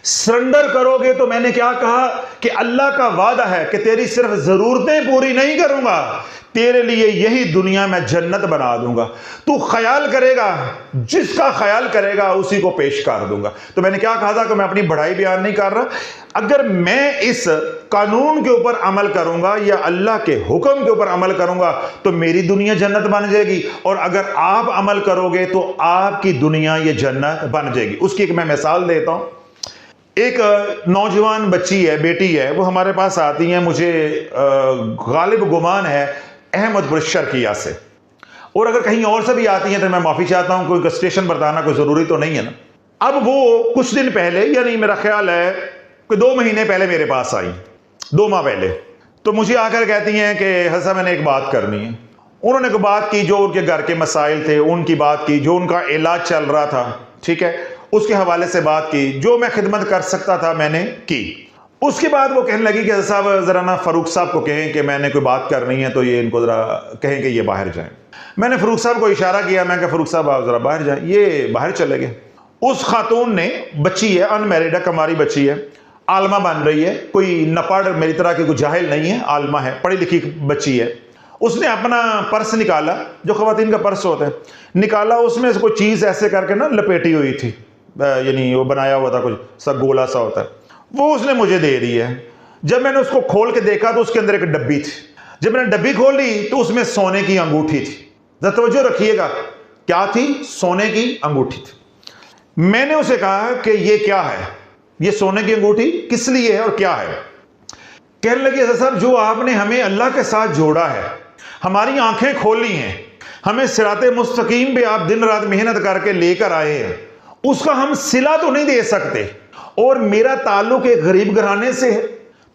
سرنڈر کرو گے تو میں نے کیا کہا کہ اللہ کا وعدہ ہے کہ تیری صرف ضرورتیں پوری نہیں کروں گا, تیرے لیے یہی دنیا میں جنت بنا دوں گا. تو خیال کرے گا, جس کا خیال کرے گا اسی کو پیش کر دوں گا. تو میں نے کیا کہا تھا کہ میں اپنی بڑائی بیان نہیں کر رہا. اگر میں اس قانون کے اوپر عمل کروں گا یا اللہ کے حکم کے اوپر عمل کروں گا تو میری دنیا جنت بن جائے گی, اور اگر آپ عمل کرو گے تو آپ کی دنیا یہ جنت بن جائے گی. اس کی ایک میں مثال دیتا ہوں. ایک نوجوان بچی ہے, بیٹی ہے, وہ ہمارے پاس آتی ہیں, مجھے غالب گمان ہے احمد پور شرقیہ سے, اور اگر کہیں اور سے بھی آتی ہیں تو میں معافی چاہتا ہوں, کوئی اسٹیشن بتانا کوئی ضروری تو نہیں ہے نا. اب وہ کچھ دن پہلے, یعنی میرا خیال ہے کہ 2 مہینے پہلے میرے پاس آئی, 2 ماہ پہلے, تو مجھے آ کر کہتی ہیں کہ حسن میں نے ایک بات کرنی ہے. انہوں نے کوئی بات کی جو ان کے گھر کے مسائل تھے, ان کی بات کی, جو ان کا علاج چل رہا تھا, ٹھیک ہے, اس کے حوالے سے بات کی, جو میں خدمت کر سکتا تھا میں نے کی. اس کے بعد وہ کہنے لگی کہ صاحب ذرا نا فاروق صاحب کو کہیں کہ میں نے کوئی بات کرنی ہے تو یہ ان کو ذرا کہیں کہ یہ باہر جائیں. میں نے فاروق صاحب کو اشارہ کیا, میں کہ فاروق صاحب آپ ذرا باہر جائیں. یہ باہر چلے گئے. اس خاتون نے, بچی ہے, ان میرڈ ہے, کماری بچی ہے, عالمہ بن رہی ہے, کوئی نہ پڑھ میری طرح کی کوئی جاہل نہیں ہے, عالمہ ہے, پڑھی لکھی بچی ہے. اس نے اپنا پرس نکالا, جو خواتین کا پرس ہوتا ہے, نکالا, اس میں کوئی چیز ایسے کر کے نا لپیٹی ہوئی تھی, یعنی وہ بنایا ہوا تھا, کچھ سا گولا سا ہوتا ہے, وہ اس نے مجھے دے دی ہے. جب میں نے اس کو کھول کے دیکھا تو اس کے اندر ایک ڈبی تھی. جب میں نے ڈبی کھولی تو اس میں سونے کی انگوٹھی تھی. ذرا توجہ رکھیے گا, کیا تھی؟ سونے کی انگوٹھی تھی. میں نے اسے کہا کہ یہ کیا ہے, یہ سونے کی انگوٹھی کس لیے ہے اور کیا ہے؟ کہنے لگی صاحب جو آپ نے ہمیں اللہ کے ساتھ جوڑا ہے, ہماری آنکھیں کھولی ہیں, ہمیں صراط مستقیم پہ آپ دن رات محنت کر کے لے کر آئے ہیں, اس کا ہم صلہ تو نہیں دے سکتے, اور میرا تعلق ایک غریب گھرانے سے ہے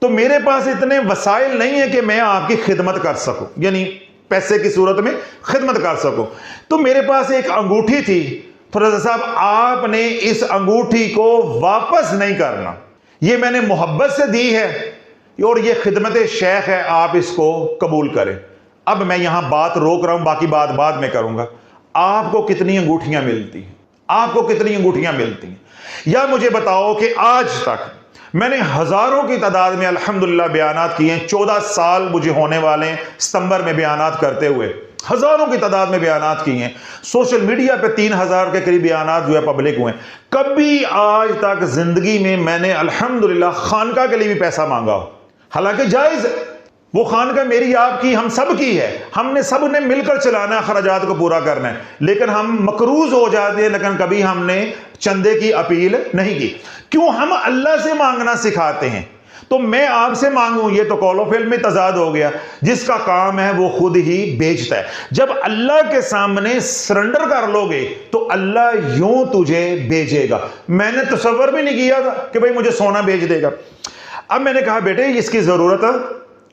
تو میرے پاس اتنے وسائل نہیں ہے کہ میں آپ کی خدمت کر سکوں, یعنی پیسے کی صورت میں خدمت کر سکوں. تو میرے پاس ایک انگوٹھی تھی, فروزہ صاحب آپ نے اس انگوٹھی کو واپس نہیں کرنا, یہ میں نے محبت سے دی ہے اور یہ خدمت شیخ ہے, آپ اس کو قبول کریں. اب میں یہاں بات روک رہا ہوں, باقی بات بعد میں کروں گا. آپ کو کتنی انگوٹھیاں ملتی ہیں, آپ کو کتنی انگوٹھیاں ملتی ہیں؟ یا مجھے بتاؤ کہ آج تک میں نے ہزاروں کی تعداد میں الحمدللہ بیانات کیے ہیں. 14 سال مجھے ہونے والے ہیں ستمبر میں بیانات کرتے ہوئے, ہزاروں کی تعداد میں بیانات کیے ہیں. سوشل میڈیا پہ 3000 کے قریب بیانات جو ہے پبلک ہوئے ہیں. کبھی آج تک زندگی میں نے الحمدللہ خانقاہ کے لیے بھی پیسہ مانگا ہو, حالانکہ جائز ہے, وہ خانقاہ میری آپ کی ہم سب کی ہے, ہم نے سب نے مل کر چلانا ہے, اخراجات کو پورا کرنا ہے, لیکن ہم مقروض ہو جاتے ہیں, لیکن کبھی ہم نے چندے کی اپیل نہیں کی. کیوں؟ ہم اللہ سے مانگنا سکھاتے ہیں. تو میں آپ سے مانگوں, یہ تو قول و فعل میں تضاد ہو گیا. جس کا کام ہے وہ خود ہی بیچتا ہے. جب اللہ کے سامنے سرنڈر کر لو گے تو اللہ یوں تجھے بیچے گا. میں نے تصور بھی نہیں کیا تھا کہ بھئی مجھے سونا بیچ دے گا. اب میں نے کہا بیٹے اس کی ضرورت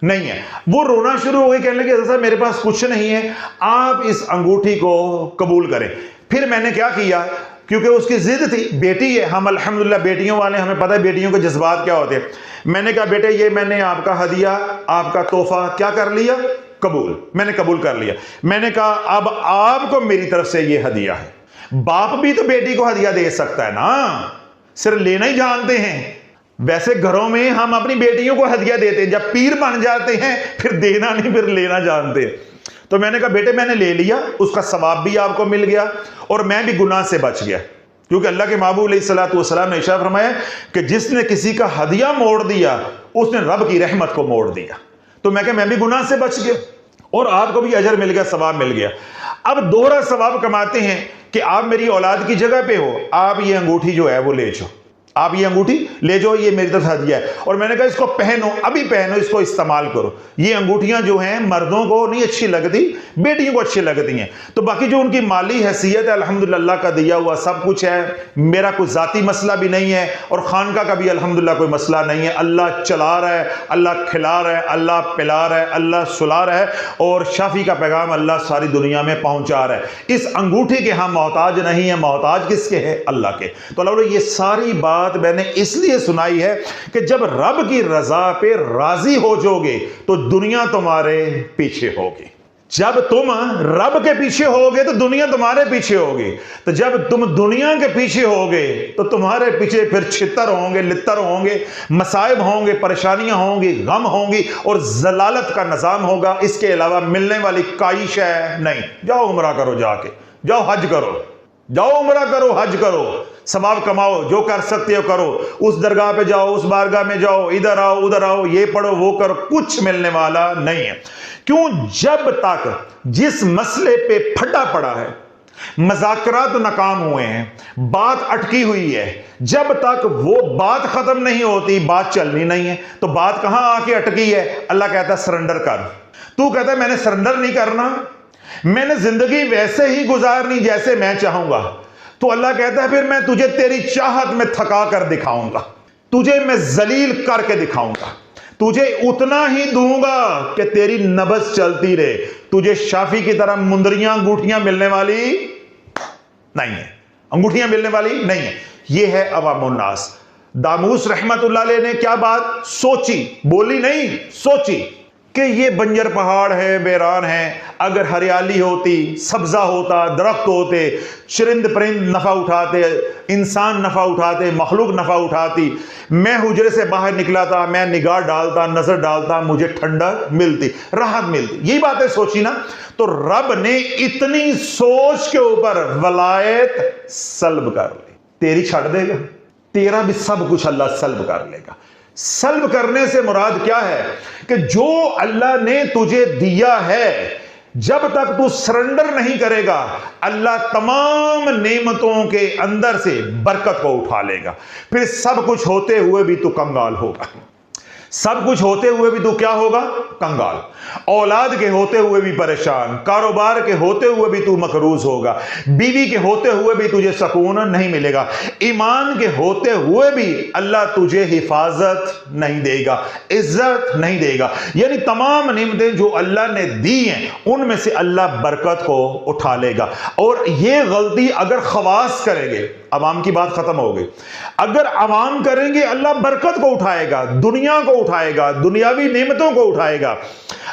نہیں ہے. وہ رونا شروع ہو گئی, کہنے لگے صاحب میرے پاس کچھ نہیں ہے, آپ اس انگوٹھی کو قبول کریں. پھر میں نے کیا کیا, کیونکہ اس کی ضد تھی, بیٹی ہے, ہم الحمدللہ بیٹیوں والے, ہمیں پتہ ہے بیٹیوں کے جذبات کیا ہوتے ہیں. میں نے کہا بیٹے یہ میں نے آپ کا ہدیہ, آپ کا تحفہ کیا کر لیا, قبول, میں نے قبول کر لیا. میں نے کہا اب آپ کو میری طرف سے یہ ہدیہ ہے. باپ بھی تو بیٹی کو ہدیہ دے سکتا ہے نا, صرف لینا ہی جانتے ہیں. ویسے گھروں میں ہم اپنی بیٹیوں کو ہدیہ دیتے ہیں, جب پیر بن جاتے ہیں پھر دینا نہیں, پھر لینا جانتے ہیں. تو میں نے کہا بیٹے میں نے لے لیا, اس کا ثواب بھی آپ کو مل گیا اور میں بھی گناہ سے بچ گیا. کیونکہ اللہ کے محبوب علیہ الصلوۃ والسلام نے ارشاد فرمایا کہ جس نے کسی کا ہدیہ موڑ دیا اس نے رب کی رحمت کو موڑ دیا. تو میں کہ میں بھی گناہ سے بچ گیا اور آپ کو بھی اجر مل گیا, ثواب مل گیا. اب دوہرا ثواب کماتے ہیں کہ آپ میری اولاد کی جگہ پہ ہو, آپ یہ انگوٹھی جو ہے وہ لے جاؤ, آپ یہ انگوٹھی لے جاؤ, یہ میری طرف ہدیہ ہے. اور میں نے کہا اس کو پہنو, ابھی پہنو, اس کو استعمال کرو. یہ انگوٹھیاں جو ہیں مردوں کو نہیں اچھی لگتی, بیٹیوں کو اچھی لگتی ہیں. تو باقی جو ان کی مالی حیثیت ہے الحمدللہ اللہ کا دیا ہوا سب کچھ ہے, میرا کوئی ذاتی مسئلہ بھی نہیں ہے اور خانقاہ کا بھی الحمدللہ کوئی مسئلہ نہیں ہے. اللہ چلا رہا ہے, اللہ کھلا رہا ہے, اللہ پلا رہا ہے, اللہ سلا رہا ہے, اور شافی کا پیغام اللہ ساری دنیا میں پہنچا رہا ہے. اس انگوٹھی کے ہم محتاج نہیں ہیں, محتاج کس کے ہے, اللہ کے. تو اللہ یہ ساری بات میں نے اس لیے سنائی ہے کہ جب رب کی رضا پہ راضی ہو جاؤ گے تو دنیا تمہارے پیچھے ہوگی. جب تم رب کے پیچھے ہوگے تو دنیا تمہارے پیچھے ہوگی. تو جب تم دنیا کے پیچھے ہوگے تو تمہارے پیچھے پھر چھتر ہوں گے, لتر ہوں گے, مصائب ہوں گے, پریشانیاں ہوں گی, غم ہوں گی اور ضلالت کا نظام ہوگا. اس کے علاوہ ملنے والی کائش ہے نہیں. جاؤ عمرہ کرو, جا کے جاؤ حج کرو, جاؤ عمرہ کرو, حج کرو, ثواب کماؤ, جو کر سکتے ہو کرو. اس درگاہ پہ جاؤ, اس بارگاہ میں جاؤ, ادھر آؤ ادھر آؤ, یہ پڑھو وہ کرو, کچھ ملنے والا نہیں ہے. کیوں؟ جب تک جس مسئلے پہ پھٹا پڑا ہے, مذاکرات ناکام ہوئے ہیں, بات اٹکی ہوئی ہے, جب تک وہ بات ختم نہیں ہوتی بات چلنی نہیں ہے. تو بات کہاں آ کے اٹکی ہے؟ اللہ کہتا ہے سرنڈر کر. تو کہتا ہے میں نے سرنڈر نہیں کرنا, میں نے زندگی ویسے ہی گزارنی جیسے میں چاہوں گا. تو اللہ کہتا ہے پھر میں تجھے تیری چاہت میں تھکا کر دکھاؤں گا, تجھے میں ذلیل کر کے دکھاؤں گا, تجھے اتنا ہی دوں گا کہ تیری نبض چلتی رہے. تجھے شافی کی طرح مندریاں انگوٹھیاں ملنے والی نہیں ہے, انگوٹھیاں ملنے والی نہیں ہے. یہ ہے عوام الناس. داموس رحمت اللہ علیہ نے کیا بات سوچی, بولی نہیں, سوچی کہ یہ بنجر پہاڑ ہے, ویران ہے, اگر ہریالی ہوتی, سبزہ ہوتا, درخت ہوتے, چرند پرند نفع اٹھاتے, انسان نفع اٹھاتے, مخلوق نفع اٹھاتی, میں حجرے سے باہر نکلا تھا, میں نگاہ ڈالتا, نظر ڈالتا, مجھے ٹھنڈک ملتی, راحت ملتی. یہی باتیں سوچی نا. تو رب نے اتنی سوچ کے اوپر ولایت سلب کر لی. تیری چھڑ دے گا, تیرا بھی سب کچھ اللہ سلب کر لے گا. سلب کرنے سے مراد کیا ہے کہ جو اللہ نے تجھے دیا ہے, جب تک تو سرنڈر نہیں کرے گا اللہ تمام نعمتوں کے اندر سے برکت کو اٹھا لے گا. پھر سب کچھ ہوتے ہوئے بھی تو کنگال ہوگا, سب کچھ ہوتے ہوئے بھی تو کیا ہوگا, کنگال. اولاد کے ہوتے ہوئے بھی پریشان, کاروبار کے ہوتے ہوئے بھی تو مقروض ہوگا, بیوی کے ہوتے ہوئے بھی تجھے سکون نہیں ملے گا, ایمان کے ہوتے ہوئے بھی اللہ تجھے حفاظت نہیں دے گا, عزت نہیں دے گا. یعنی تمام نعمتیں جو اللہ نے دی ہیں ان میں سے اللہ برکت کو اٹھا لے گا. اور یہ غلطی اگر خواص کریں گے, عوام کی بات ختم ہو گئی, اگر عوام کریں گے اللہ برکت کو اٹھائے گا, دنیا کو اٹھائے گا, دنیاوی نعمتوں کو اٹھائے گا.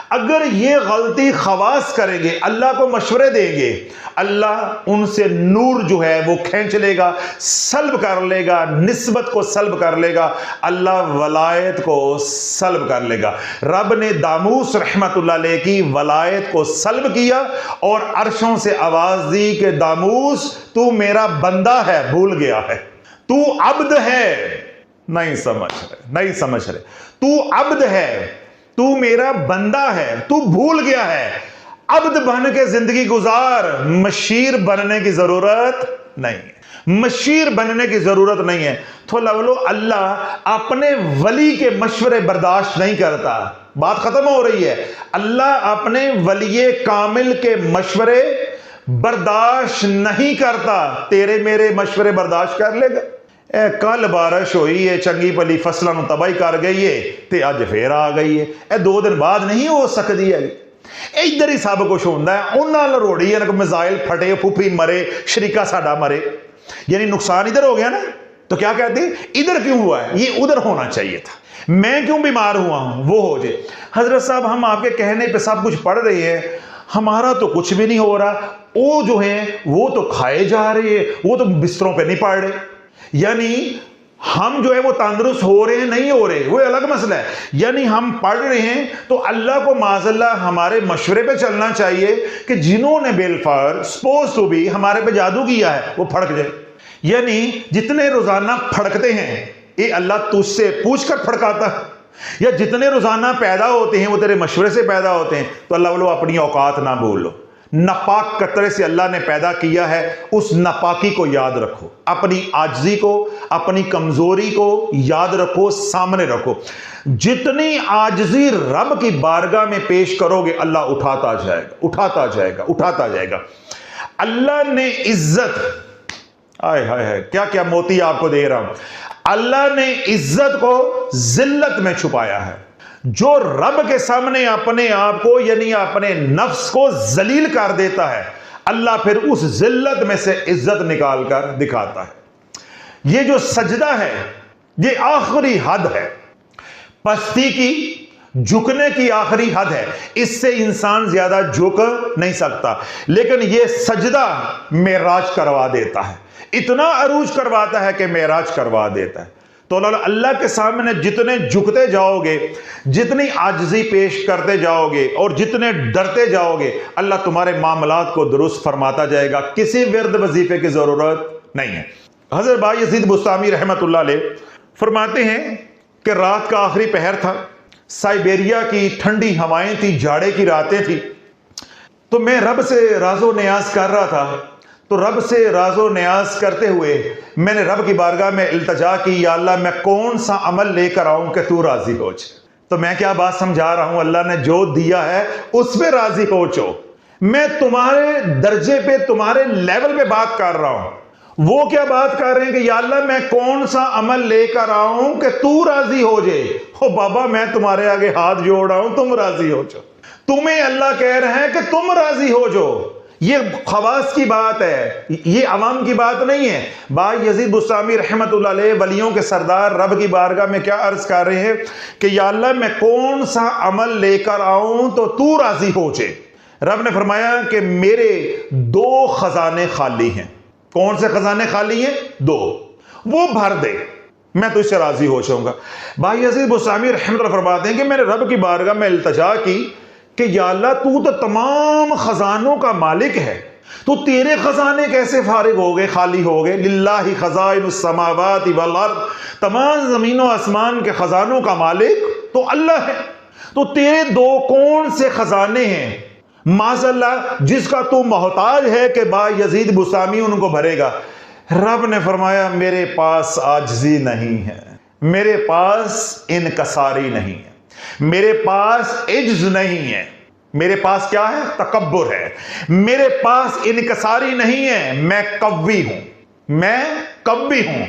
اگر یہ غلطی خواص کریں گے, اللہ کو مشورے دیں گے, اللہ ان سے نور جو ہے وہ کھینچ لے گا, سلب کر لے گا, نسبت کو سلب کر لے گا, اللہ ولایت کو سلب کر لے گا. رب نے داموس رحمت اللہ علیہ کی ولایت کو سلب کیا اور عرشوں سے آواز دی کہ داموس تو میرا بندہ ہے, بھول گیا ہے, تو عبد ہے, نہیں سمجھ رہے, تو عبد ہے, تو میرا بندہ ہے, تو بھول گیا ہے. عبد بن کے زندگی گزار, مشیر بننے کی ضرورت نہیں ہے, مشیر بننے کی ضرورت نہیں ہے. تو اللہ اپنے ولی کے مشورے برداشت نہیں کرتا. بات ختم ہو رہی ہے. اللہ اپنے ولی کامل کے مشورے برداشت نہیں کرتا. تیرے میرے مشورے برداشت کر لے گا؟ اے کل بارش ہوئی ہے چنگی پلی فصلوں نو تباہی کر گئی ہے تے اج پھر آ گئی ہے، اے 2 دن بعد نہیں ہو سکتی ہے۔ ادھر ہی سب کچھ ہوتا ہے، انہاں لروڑی ہے میزائل پھٹے، پھوپھی مرے، شریکا ساڈا مرے، یعنی نقصان ادھر ہو گیا نا، تو کیا کہتے ہیں ادھر کیوں ہوا ہے، یہ ادھر ہونا چاہیے تھا، میں کیوں بیمار ہوا ہوں وہ ہو جائے۔ حضرت صاحب ہم آپ کے کہنے پہ سب کچھ پڑھ رہے ہیں، ہمارا تو کچھ بھی نہیں ہو رہا، وہ جو ہیں وہ تو کھائے جا رہے ہیں، وہ تو بستروں پہ نہیں پڑ رہے، یعنی ہم جو ہے وہ تندرست ہو رہے ہیں نہیں ہو رہے وہ الگ مسئلہ ہے، یعنی ہم پڑھ رہے ہیں تو اللہ کو معاذ اللہ ہمارے مشورے پہ چلنا چاہیے کہ جنہوں نے بالفعل سپوز تو بھی ہمارے پہ جادو کیا ہے وہ پھڑک جائے، یعنی جتنے روزانہ پھڑکتے ہیں یہ اللہ تجھ سے پوچھ کر پھڑکاتا ہے، یا جتنے روزانہ پیدا ہوتے ہیں وہ تیرے مشورے سے پیدا ہوتے ہیں، تو اللہ بولو اپنی اوقات نہ بھولو، ناپاک قطرے سے اللہ نے پیدا کیا ہے، اس ناپاکی کو یاد رکھو، اپنی عاجزی کو، اپنی کمزوری کو یاد رکھو، سامنے رکھو، جتنی عاجزی رب کی بارگاہ میں پیش کرو گے اللہ اٹھاتا جائے گا، اٹھاتا جائے گا، اٹھاتا جائے گا۔ اللہ نے عزت، آئے ہائے ہائے کیا کیا موتی آپ کو دے رہا ہوں، اللہ نے عزت کو ذلت میں چھپایا ہے، جو رب کے سامنے اپنے آپ کو یعنی اپنے نفس کو ذلیل کر دیتا ہے اللہ پھر اس ذلت میں سے عزت نکال کر دکھاتا ہے۔ یہ جو سجدہ ہے یہ آخری حد ہے پستی کی، جھکنے کی آخری حد ہے، اس سے انسان زیادہ جھک نہیں سکتا، لیکن یہ سجدہ معراج کروا دیتا ہے، اتنا عروج کرواتا ہے کہ معراج کروا دیتا ہے۔ تو اللہ کے سامنے جتنے جھکتے جاؤ گے، جتنی عاجزی پیش کرتے جاؤ گے اور جتنے ڈرتے جاؤ گے اللہ تمہارے معاملات کو درست فرماتا جائے گا، کسی ورد وظیفے کی ضرورت نہیں ہے۔ حضرت بایزید بستامی رحمت اللہ علیہ فرماتے ہیں کہ رات کا آخری پہر تھا، سائبیریا کی ٹھنڈی ہوائیں تھی، جاڑے کی راتیں تھی، تو میں رب سے راز و نیاز کر رہا تھا، تو رب سے راز و نیاز کرتے ہوئے میں نے رب کی بارگاہ میں التجا کی، یا اللہ میں کون سا عمل لے کر آؤں کہ تو راضی ہو جائے۔ تو میں کیا بات سمجھا رہا ہوں، اللہ نے جو دیا ہے اس پہ راضی ہو جو، میں تمہارے درجے پہ تمہارے لیول پہ بات کر رہا ہوں، وہ کیا بات کر رہے ہیں کہ یا اللہ میں کون سا عمل لے کر آؤں کہ تو راضی ہو جائے۔ او بابا میں تمہارے آگے ہاتھ جوڑ رہا ہوں، تم راضی ہو جو، تمہیں اللہ کہہ رہے ہیں کہ تم راضی ہو جو، یہ خواص کی بات ہے، یہ عوام کی بات نہیں ہے۔ بایزید بستامی رحمت اللہ علیہ ولیوں کے سردار رب کی بارگاہ میں کیا عرض کر رہے ہیں کہ یا اللہ میں کون سا عمل لے کر آؤں تو تو راضی ہو جائے۔ رب نے فرمایا کہ میرے 2 خزانے خالی ہیں۔ کون سے خزانے خالی ہیں؟ 2، وہ بھر دے، میں تو اس سے راضی ہو جاؤں گا۔ بایزید بستامی رحمت اللہ فرماتے ہیں کہ میں نے رب کی بارگاہ میں التجا کی کہ یا اللہ تو تمام خزانوں کا مالک ہے، تو تیرے خزانے کیسے فارغ ہو گئے، خالی ہو گئے؟ للہ خزائن السماوات والارض، تمام زمین و آسمان کے خزانوں کا مالک تو اللہ ہے، تو تیرے 2 کون سے خزانے ہیں معاذ اللہ جس کا تو محتاج ہے کہ بایزید بستامی ان کو بھرے گا؟ رب نے فرمایا میرے پاس عاجزی نہیں ہے، میرے پاس انکساری نہیں ہے، میرے پاس عجز نہیں ہے، میرے پاس کیا ہے؟ تکبر ہے، میرے پاس انکساری نہیں ہے، میں قوی ہوں، میں قوی ہوں،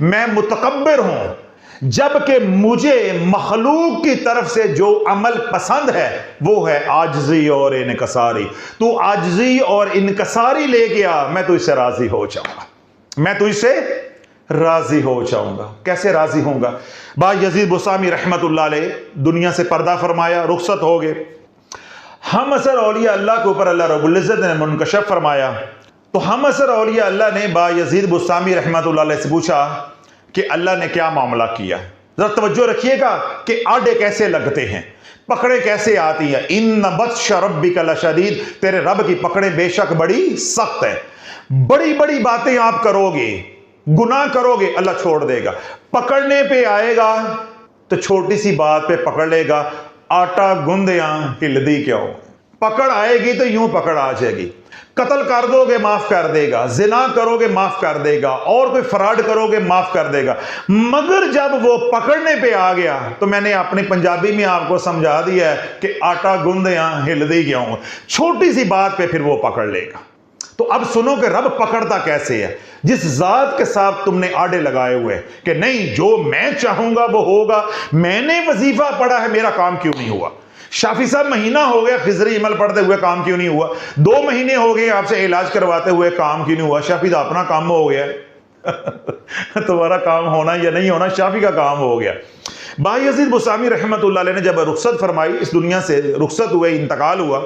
میں متکبر ہوں، جبکہ مجھے مخلوق کی طرف سے جو عمل پسند ہے وہ ہے عاجزی اور انکساری۔ تو عاجزی اور انکساری لے گیا، میں تو اس سے راضی ہو جاؤں گا، میں تو اس سے راضی ہو جاؤں گا۔ کیسے راضی ہوں گا؟ بایزید بستامی رحمت اللہ علیہ دنیا سے پردہ فرمایا، رخصت ہو گئے، ہم اثر اولیاء اللہ کے اوپر اللہ رب العزت نے منکشف فرمایا، تو ہم اثر اولیاء اللہ نے بایزید بستامی رحمت اللہ علیہ سے پوچھا کہ اللہ نے کیا معاملہ کیا؟ ذرا توجہ رکھیے گا کہ آڈے کیسے لگتے ہیں، پکڑے کیسے آتی ہیں۔ ان بطش ربک لشدید، تیرے رب کی پکڑے بے شک بڑی سخت ہے، بڑی بڑی باتیں آپ کرو گے، گناہ کرو گے اللہ چھوڑ دے گا، پکڑنے پہ آئے گا تو چھوٹی سی بات پہ پکڑ لے گا، آٹا گندیاں ہلدی کیوں، پکڑ آئے گی تو یوں پکڑ آ جائے گی، قتل کر دو گے معاف کر دے گا، زنا کرو گے معاف کر دے گا، اور کوئی فراڈ کرو گے معاف کر دے گا، مگر جب وہ پکڑنے پہ آ گیا تو میں نے اپنی پنجابی میں آپ کو سمجھا دیا ہے کہ آٹا گندیاں ہلدی کیوں، چھوٹی سی بات پہ پھر وہ پکڑ لے گا۔ تو اب سنو کہ رب پکڑتا کیسے ہے. جس ذات کے ساتھ تم نے آڑے لگائے ہوئے کہ نہیں جو میں چاہوں گا وہ ہوگا, میں نے وظیفہ پڑھا ہے میرا کام کیوں نہیں ہوا. شافی صاحب مہینہ ہو گیا خضری عمل پڑھتے ہوئے کام کیوں نہیں ہوا, 2 مہینے ہو گئے آپ سے علاج کرواتے ہوئے کام کیوں نہیں ہوا. شافی صاحب اپنا کام ہو گیا تمہارا کام ہونا یا نہیں ہونا شافی کا کام ہو گیا. بایزید بسطامی رحمت اللہ علیہ نے جب رخصت فرمائی, اس دنیا سے رخصت ہوئے, انتقال ہوا,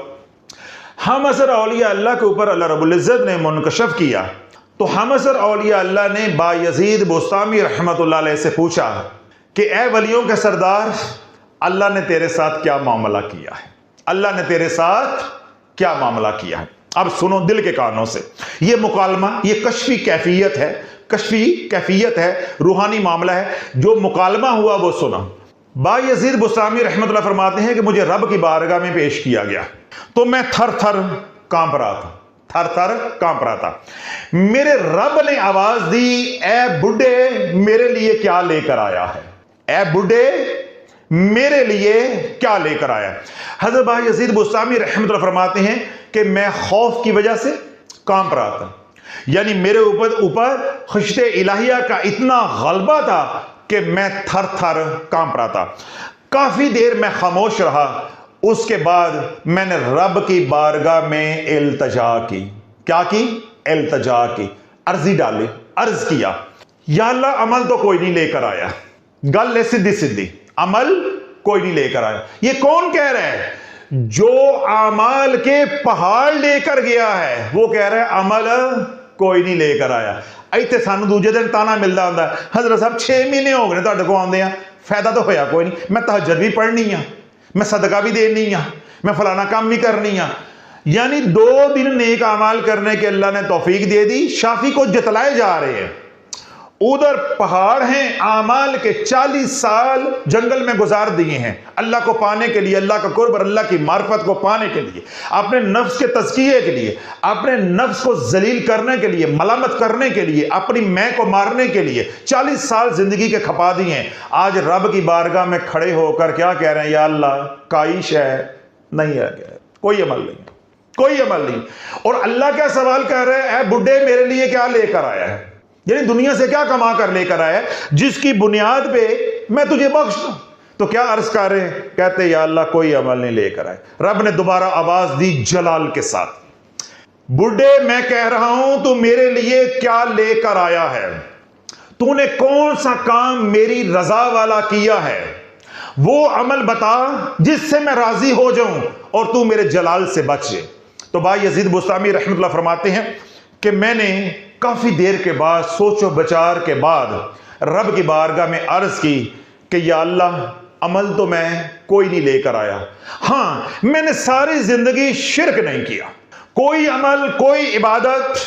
ہم اثر اولیاء اللہ کے اوپر اللہ رب العزت نے منکشف کیا. تو ہم اثر اولیاء اللہ نے بایزید بسطامی رحمت اللہ علیہ سے پوچھا کہ اے ولیوں کے سردار, اللہ نے تیرے ساتھ کیا معاملہ کیا ہے, اللہ نے تیرے ساتھ کیا معاملہ کیا ہے. اب سنو دل کے کانوں سے, یہ مکالمہ یہ کشفی کیفیت ہے, کشفی کیفیت ہے, روحانی معاملہ ہے. جو مکالمہ ہوا وہ سنا. بایزید بسطامی رحمت اللہ فرماتے ہیں کہ مجھے رب کی بارگاہ میں پیش کیا گیا تو میں تھر تھر کانپ رہا تھا, تھر تھر کانپ رہا تھا. میرے رب نے آواز دی, اے بڈھے میرے لیے کیا لے کر آیا ہے, اے بڈھے میرے لیے کیا لے کر آیا. حضرت بایزید بسطامی رحمت اللہ فرماتے ہیں کہ میں خوف کی وجہ سے کانپ رہا تھا, یعنی میرے اوپر خشت الہیہ کا اتنا غلبہ تھا کہ میں تھر تھر کانپ رہا تھا. کافی دیر میں خاموش رہا, اس کے بعد میں نے رب کی بارگاہ میں التجا کی. کیا کی؟ التجا کی, عرضی ڈالی, عرض کیا یا اللہ عمل تو کوئی نہیں لے کر آیا. گل ہے سیدھی سیدھی, عمل کوئی نہیں لے کر آیا. یہ کون کہہ رہا ہے؟ جو اعمال کے پہاڑ لے کر گیا ہے وہ کہہ رہا ہے عمل کوئی نہیں لے کر آیا. ایتھے سانو دوجے دن تانا ملدا ہوندا ہے, حضرت صاحب 6 مہینے ہو گئے تہاڈے کو آندے ہیں, فائدہ تو ہویا کوئی نہیں. میں تہجد بھی پڑھنی ہے, میں صدقہ بھی دینی ہے, میں فلانا کام بھی کرنی ہے. یعنی 2 دن نیک اعمال کرنے کے اللہ نے توفیق دے دی. شافی کو جتلائے جا رہے ہیں, ادھر پہاڑ ہیں, اعمال کے 40 سال جنگل میں گزار دیے ہیں اللہ کو پانے کے لیے, اللہ کا قرب اور اللہ کی معرفت کو پانے کے لیے, اپنے نفس کے تزکیے کے لیے, اپنے نفس کو ذلیل کرنے کے لیے, ملامت کرنے کے لیے, اپنی میں کو مارنے کے لیے 40 سال زندگی کے کھپا دیے ہیں. آج رب کی بارگاہ میں کھڑے ہو کر کیا کہہ رہے ہیں, یا اللہ کائش ہے نہیں ہے, کوئی عمل نہیں, کوئی عمل نہیں. اور اللہ کیا سوال کر رہے ہیں, اے بڈھے میرے لیے کیا لے کر آیا ہے, یعنی دنیا سے کیا کما کر لے کر آیا ہے جس کی بنیاد پہ میں تجھے بخش دوں. تو کیا عرض کر رہے ہیں, کہتے یا اللہ کوئی عمل نہیں لے کر آئے. رب نے دوبارہ آواز دی جلال کے ساتھ, بڈھے میں کہہ رہا ہوں تو میرے لیے کیا لے کر آیا ہے, تو نے کون سا کام میری رضا والا کیا ہے, وہ عمل بتا جس سے میں راضی ہو جاؤں اور تو میرے جلال سے بچے. تو بایزید بسطامی رحمت اللہ فرماتے ہیں کہ میں نے کافی دیر کے بعد سوچ و بچار کے بعد رب کی بارگاہ میں عرض کی کہ یا اللہ عمل تو میں کوئی نہیں لے کر آیا, ہاں میں نے ساری زندگی شرک نہیں کیا, کوئی عمل, کوئی عبادت,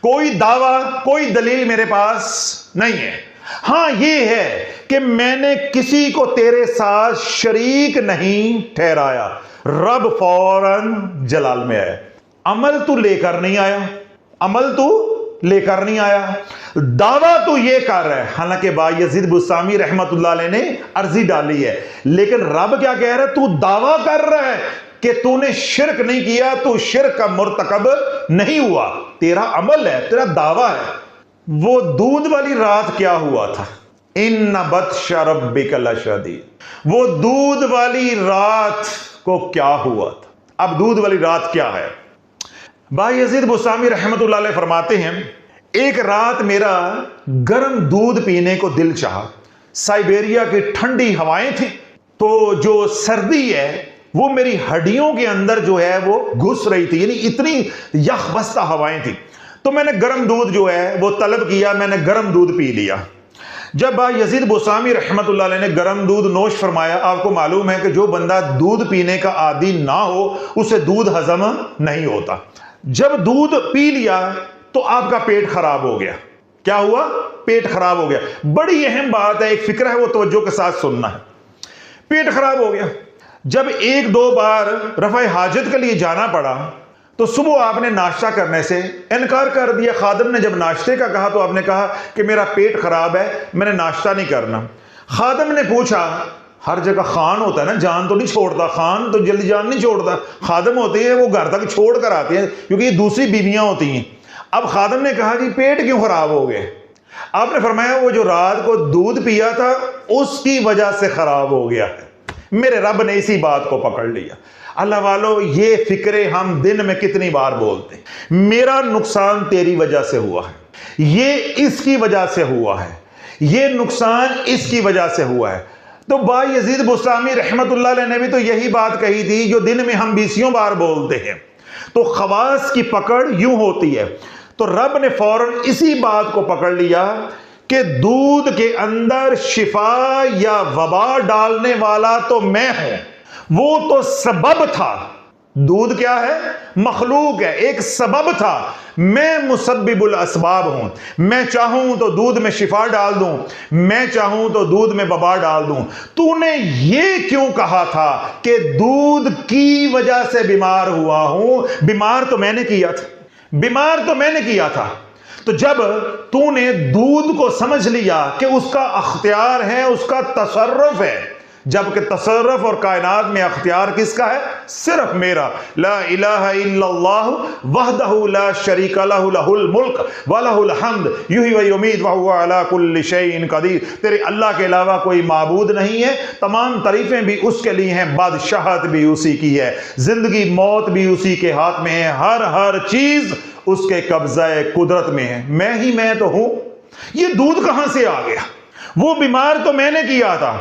کوئی دعویٰ, کوئی دلیل میرے پاس نہیں ہے. ہاں یہ ہے کہ میں نے کسی کو تیرے ساتھ شریک نہیں ٹھہرایا. رب فوراً جلال میں آیا, عمل تو لے کر نہیں آیا, عمل تو لے کر نہیں آیا, دعویٰ تو یہ کر رہا ہے. حالانکہ بایزید بسطامی رحمت اللہ علیہ نے عرضی ڈالی ہے, لیکن رب کیا کہہ رہا ہے, تو دعویٰ کر رہا ہے کہ تو نے شرک نہیں کیا, تو شرک کا مرتکب نہیں ہوا, تیرا عمل ہے, تیرا دعویٰ ہے. وہ دودھ والی رات کیا ہوا تھا, ان بطش ربک لشدید, وہ دودھ والی رات کو کیا ہوا تھا. اب دودھ والی رات کیا ہے؟ بایزید بسطامی رحمت اللہ علیہ فرماتے ہیں ایک رات میرا گرم دودھ پینے کو دل چاہا. سائبیریا کی ٹھنڈی ہوائیں تھیں, تو جو سردی ہے وہ میری ہڈیوں کے اندر جو ہے وہ گھس رہی تھی, یعنی اتنی یخ بستہ ہوائیں تھیں. تو میں نے گرم دودھ جو ہے وہ طلب کیا, میں نے گرم دودھ پی لیا. جب بایزید بسطامی رحمت اللہ علیہ نے گرم دودھ نوش فرمایا, آپ کو معلوم ہے کہ جو بندہ دودھ پینے کا عادی نہ ہو اسے دودھ ہضم نہیں ہوتا. جب دودھ پی لیا تو آپ کا پیٹ خراب ہو گیا. کیا ہوا؟ پیٹ خراب ہو گیا. بڑی اہم بات ہے, ایک فکر ہے, وہ توجہ کے ساتھ سننا ہے. پیٹ خراب ہو گیا. جب 1-2 بار رفع حاجت کے لیے جانا پڑا تو صبح آپ نے ناشتہ کرنے سے انکار کر دیا. خادم نے جب ناشتے کا کہا تو آپ نے کہا کہ میرا پیٹ خراب ہے, میں نے ناشتہ نہیں کرنا. خادم نے پوچھا ہر جگہ خان ہوتا ہے نا، جان تو نہیں چھوڑتا، خان تو جلدی جان نہیں چھوڑتا، خادم ہوتے ہیں وہ گھر تک چھوڑ کر آتے ہیں کیونکہ یہ دوسری بیویاں ہوتی ہیں۔ اب خادم نے کہا جی پیٹ کیوں خراب ہو گئے؟ آپ نے فرمایا وہ جو رات کو دودھ پیا تھا اس کی وجہ سے خراب ہو گیا ہے۔ میرے رب نے اسی بات کو پکڑ لیا۔ اللہ والو، یہ فکرے ہم دن میں کتنی بار بولتے ہیں، میرا نقصان تیری وجہ سے ہوا ہے، یہ اس کی وجہ سے ہوا ہے، یہ نقصان اس کی وجہ سے ہوا ہے۔ تو با یزید بسطامی رحمت اللہ علیہ نے بھی تو یہی بات کہی تھی جو دن میں ہم 20 بار بولتے ہیں۔ تو خواص کی پکڑ یوں ہوتی ہے۔ تو رب نے فوراً اسی بات کو پکڑ لیا کہ دودھ کے اندر شفا یا وبا ڈالنے والا تو میں ہوں، وہ تو سبب تھا۔ دودھ کیا ہے؟ مخلوق ہے، ایک سبب تھا، میں مسبب الاسباب ہوں۔ میں چاہوں تو دودھ میں شفا ڈال دوں، میں چاہوں تو دودھ میں وبا ڈال دوں۔ تو نے یہ کیوں کہا تھا کہ دودھ کی وجہ سے بیمار ہوا ہوں؟ بیمار تو میں نے کیا تھا، بیمار تو میں نے کیا تھا۔ تو جب تو نے دودھ کو سمجھ لیا کہ اس کا اختیار ہے، اس کا تصرف ہے، جبکہ تصرف اور کائنات میں اختیار کس کا ہے؟ صرف میرا۔ لا الہ الا اللہ وحدہ لا شریک لہ، لہ الملک ولہ الحمد یحیی و یمیت وہو علی کل شیء قدیر۔ تیرے اللہ کے علاوہ کوئی معبود نہیں ہے، تمام تعریفیں بھی اس کے لیے ہیں، بادشاہت بھی اسی کی ہے، زندگی موت بھی اسی کے ہاتھ میں ہے، ہر چیز اس کے قبضہ قدرت میں ہے، میں تو ہوں۔ یہ دودھ کہاں سے آ گیا؟ وہ بیمار تو میں نے کیا تھا،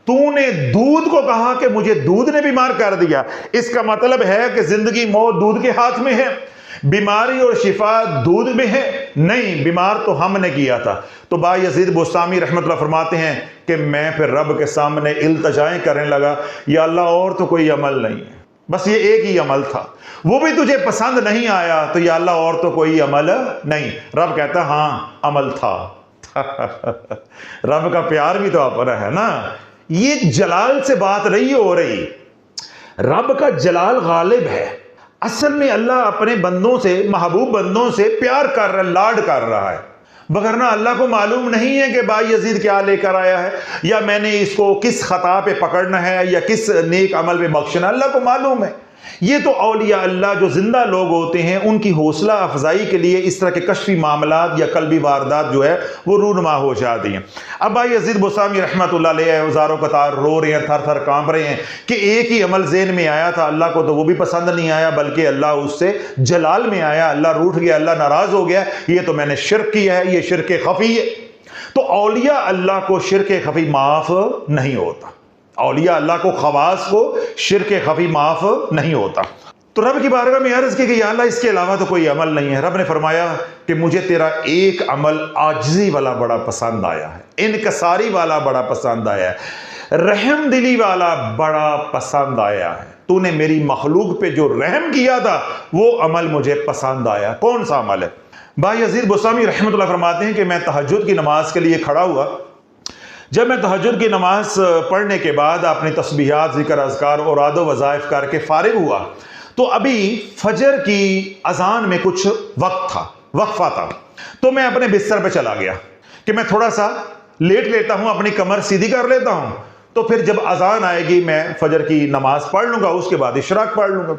تو نے دودھ کو کہا کہ مجھے دودھ نے بیمار کر دیا۔ اس کا مطلب ہے کہ زندگی موت دودھ کے ہاتھ میں ہے، بیماری اور شفا دودھ میں ہے؟ نہیں، بیمار تو ہم نے کیا تھا۔ تو با یزید بسطامی رحمت اللہ فرماتے ہیں کہ میں پھر رب کے سامنے التجائیں کرنے لگا، یا اللہ اور تو کوئی عمل نہیں ہے، بس یہ ایک ہی عمل تھا، وہ بھی تجھے پسند نہیں آیا، تو یا اللہ اور تو کوئی عمل نہیں۔ رب کہتا ہاں عمل تھا۔ رب کا پیار بھی تو اپنا ہے نا۔ یہ جلال سے بات نہیں ہو رہی، رب کا جلال غالب ہے۔ اصل میں اللہ اپنے بندوں سے، محبوب بندوں سے پیار کر رہا ہے، لاڈ کر رہا ہے، وگرنہ اللہ کو معلوم نہیں ہے کہ با یزید کیا لے کر آیا ہے، یا میں نے اس کو کس خطا پہ پکڑنا ہے یا کس نیک عمل پہ بخشنا، اللہ کو معلوم ہے۔ یہ تو اولیاء اللہ جو زندہ لوگ ہوتے ہیں ان کی حوصلہ افزائی کے لیے اس طرح کے کشفی معاملات یا قلبی واردات جو ہے وہ رونما ہو جاتی ہیں۔ اب بھائی یزید بسطامی رحمت اللہ علیہ ہزاروں قطار رو رہے ہیں، تھر تھر کانپ رہے ہیں کہ ایک ہی عمل ذہن میں آیا تھا، اللہ کو تو وہ بھی پسند نہیں آیا، بلکہ اللہ اس سے جلال میں آیا، اللہ روٹھ گیا، اللہ ناراض ہو گیا، یہ تو میں نے شرک کیا ہے، یہ شرک خفی ہے۔ تو اولیاء اللہ کو شرک خفی معاف نہیں ہوتا، اولیاء اللہ کو، خواص کو شرک خفی معاف نہیں ہوتا۔ تو رب کی بارگاہ میں عرض کی کہ یا اللہ اس کے علاوہ تو کوئی عمل نہیں ہے۔ رب نے فرمایا کہ مجھے تیرا ایک عمل عاجزی والا بڑا پسند آیا ہے، انکساری والا بڑا پسند آیا ہے، رحم دلی والا بڑا پسند آیا ہے۔ تو نے میری مخلوق پہ جو رحم کیا تھا وہ عمل مجھے پسند آیا۔ کون سا عمل ہے؟ بھائی یزید بسطامی رحمت اللہ فرماتے ہیں کہ میں تہجد کی نماز کے لیے کھڑا ہوا۔ جب میں تہجد کی نماز پڑھنے کے بعد اپنی تسبیحات، ذکر، اذکار اور اوراد و وظائف کر کے فارغ ہوا تو ابھی فجر کی اذان میں کچھ وقت تھا، وقفہ تھا، تو میں اپنے بستر پہ چلا گیا کہ میں تھوڑا سا لیٹ لیتا ہوں، اپنی کمر سیدھی کر لیتا ہوں، تو پھر جب اذان آئے گی میں فجر کی نماز پڑھ لوں گا، اس کے بعد اشراق پڑھ لوں گا۔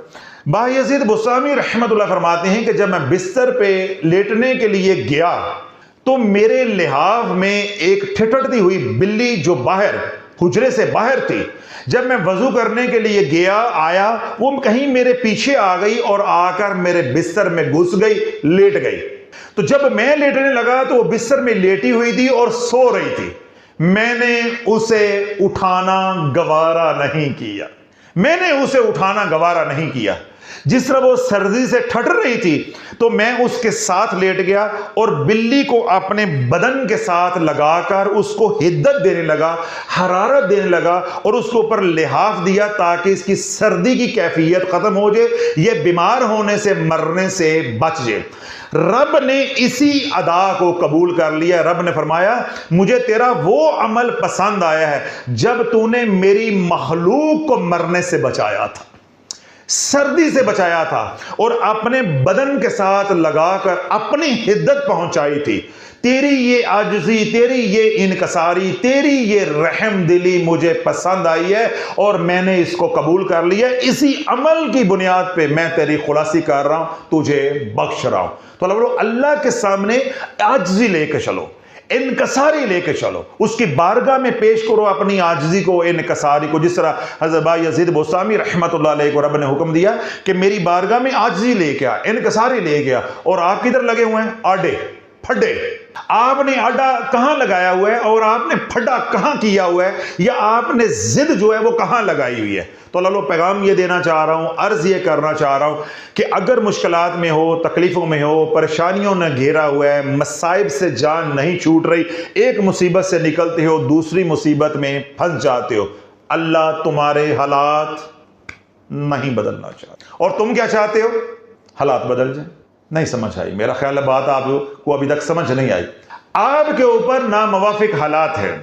با یزید بسطامی رحمت اللہ فرماتے ہیں کہ جب میں بستر پہ لیٹنے کے لیے گیا تو میرے لحاف میں ایک ٹھٹھڑتی ہوئی بلی جو باہر حجرے سے باہر تھی، جب میں وضو کرنے کے لیے گیا آیا وہ کہیں میرے پیچھے آ گئی اور آ کر میرے بستر میں گھس گئی، لیٹ گئی۔ تو جب میں لیٹنے لگا تو وہ بستر میں لیٹی ہوئی تھی اور سو رہی تھی۔ میں نے اسے اٹھانا گوارا نہیں کیا، میں نے اسے اٹھانا گوارا نہیں کیا۔ جس طرح وہ سردی سے ٹھٹر رہی تھی تو میں اس کے ساتھ لیٹ گیا اور بلی کو اپنے بدن کے ساتھ لگا کر اس کو حدت دینے لگا، حرارت دینے لگا اور اس کے اوپر لحاف دیا تاکہ اس کی سردی کی کیفیت ختم ہو جائے، یہ بیمار ہونے سے، مرنے سے بچ جائے۔ رب نے اسی ادا کو قبول کر لیا۔ رب نے فرمایا مجھے تیرا وہ عمل پسند آیا ہے جب تو نے میری مخلوق کو مرنے سے بچایا تھا۔ سردی سے بچایا تھا اور اپنے بدن کے ساتھ لگا کر اپنی حدت پہنچائی تھی. تیری یہ عاجزی، تیری یہ انکساری، تیری یہ رحم دلی مجھے پسند آئی ہے اور میں نے اس کو قبول کر لیا. اسی عمل کی بنیاد پہ میں تیری خلاصی کر رہا ہوں، تجھے بخش رہا ہوں. تو اللہ کے سامنے عاجزی لے کے چلو، انکساری لے کے چلو، اس کی بارگاہ میں پیش کرو اپنی عاجزی کو، انکساری کو. جس طرح حضرت با یزید بستامی رحمت اللہ علیہ کو رب نے حکم دیا کہ میری بارگاہ میں عاجزی لے کے آ، انکساری لے کے آ. اور آپ کدھر لگے ہوئے ہیں؟ آڈے پھڈے. آپ نے آڈا کہاں لگایا ہوا ہے اور آپ نے پھڈا کہاں کیا ہوا ہے، یا آپ نے ضد جو ہے وہ کہاں لگائی ہوئی ہے؟ تو اللہ پیغام یہ دینا چاہ رہا ہوں، عرض یہ کرنا چاہ رہا ہوں کہ اگر مشکلات میں ہو، تکلیفوں میں ہو، پریشانیوں نے گھیرا ہوا ہے، مصائب سے جان نہیں چھوٹ رہی، ایک مصیبت سے نکلتے ہو دوسری مصیبت میں پھنس جاتے ہو، اللہ تمہارے حالات نہیں بدلنا چاہتا. اور تم کیا چاہتے ہو؟ حالات بدل جائیں. نہیں سمجھ آئی، میرا خیال ہے بات آپ کو ابھی تک سمجھ نہیں آئی. آپ کے اوپر ناموافق حالات ہیں،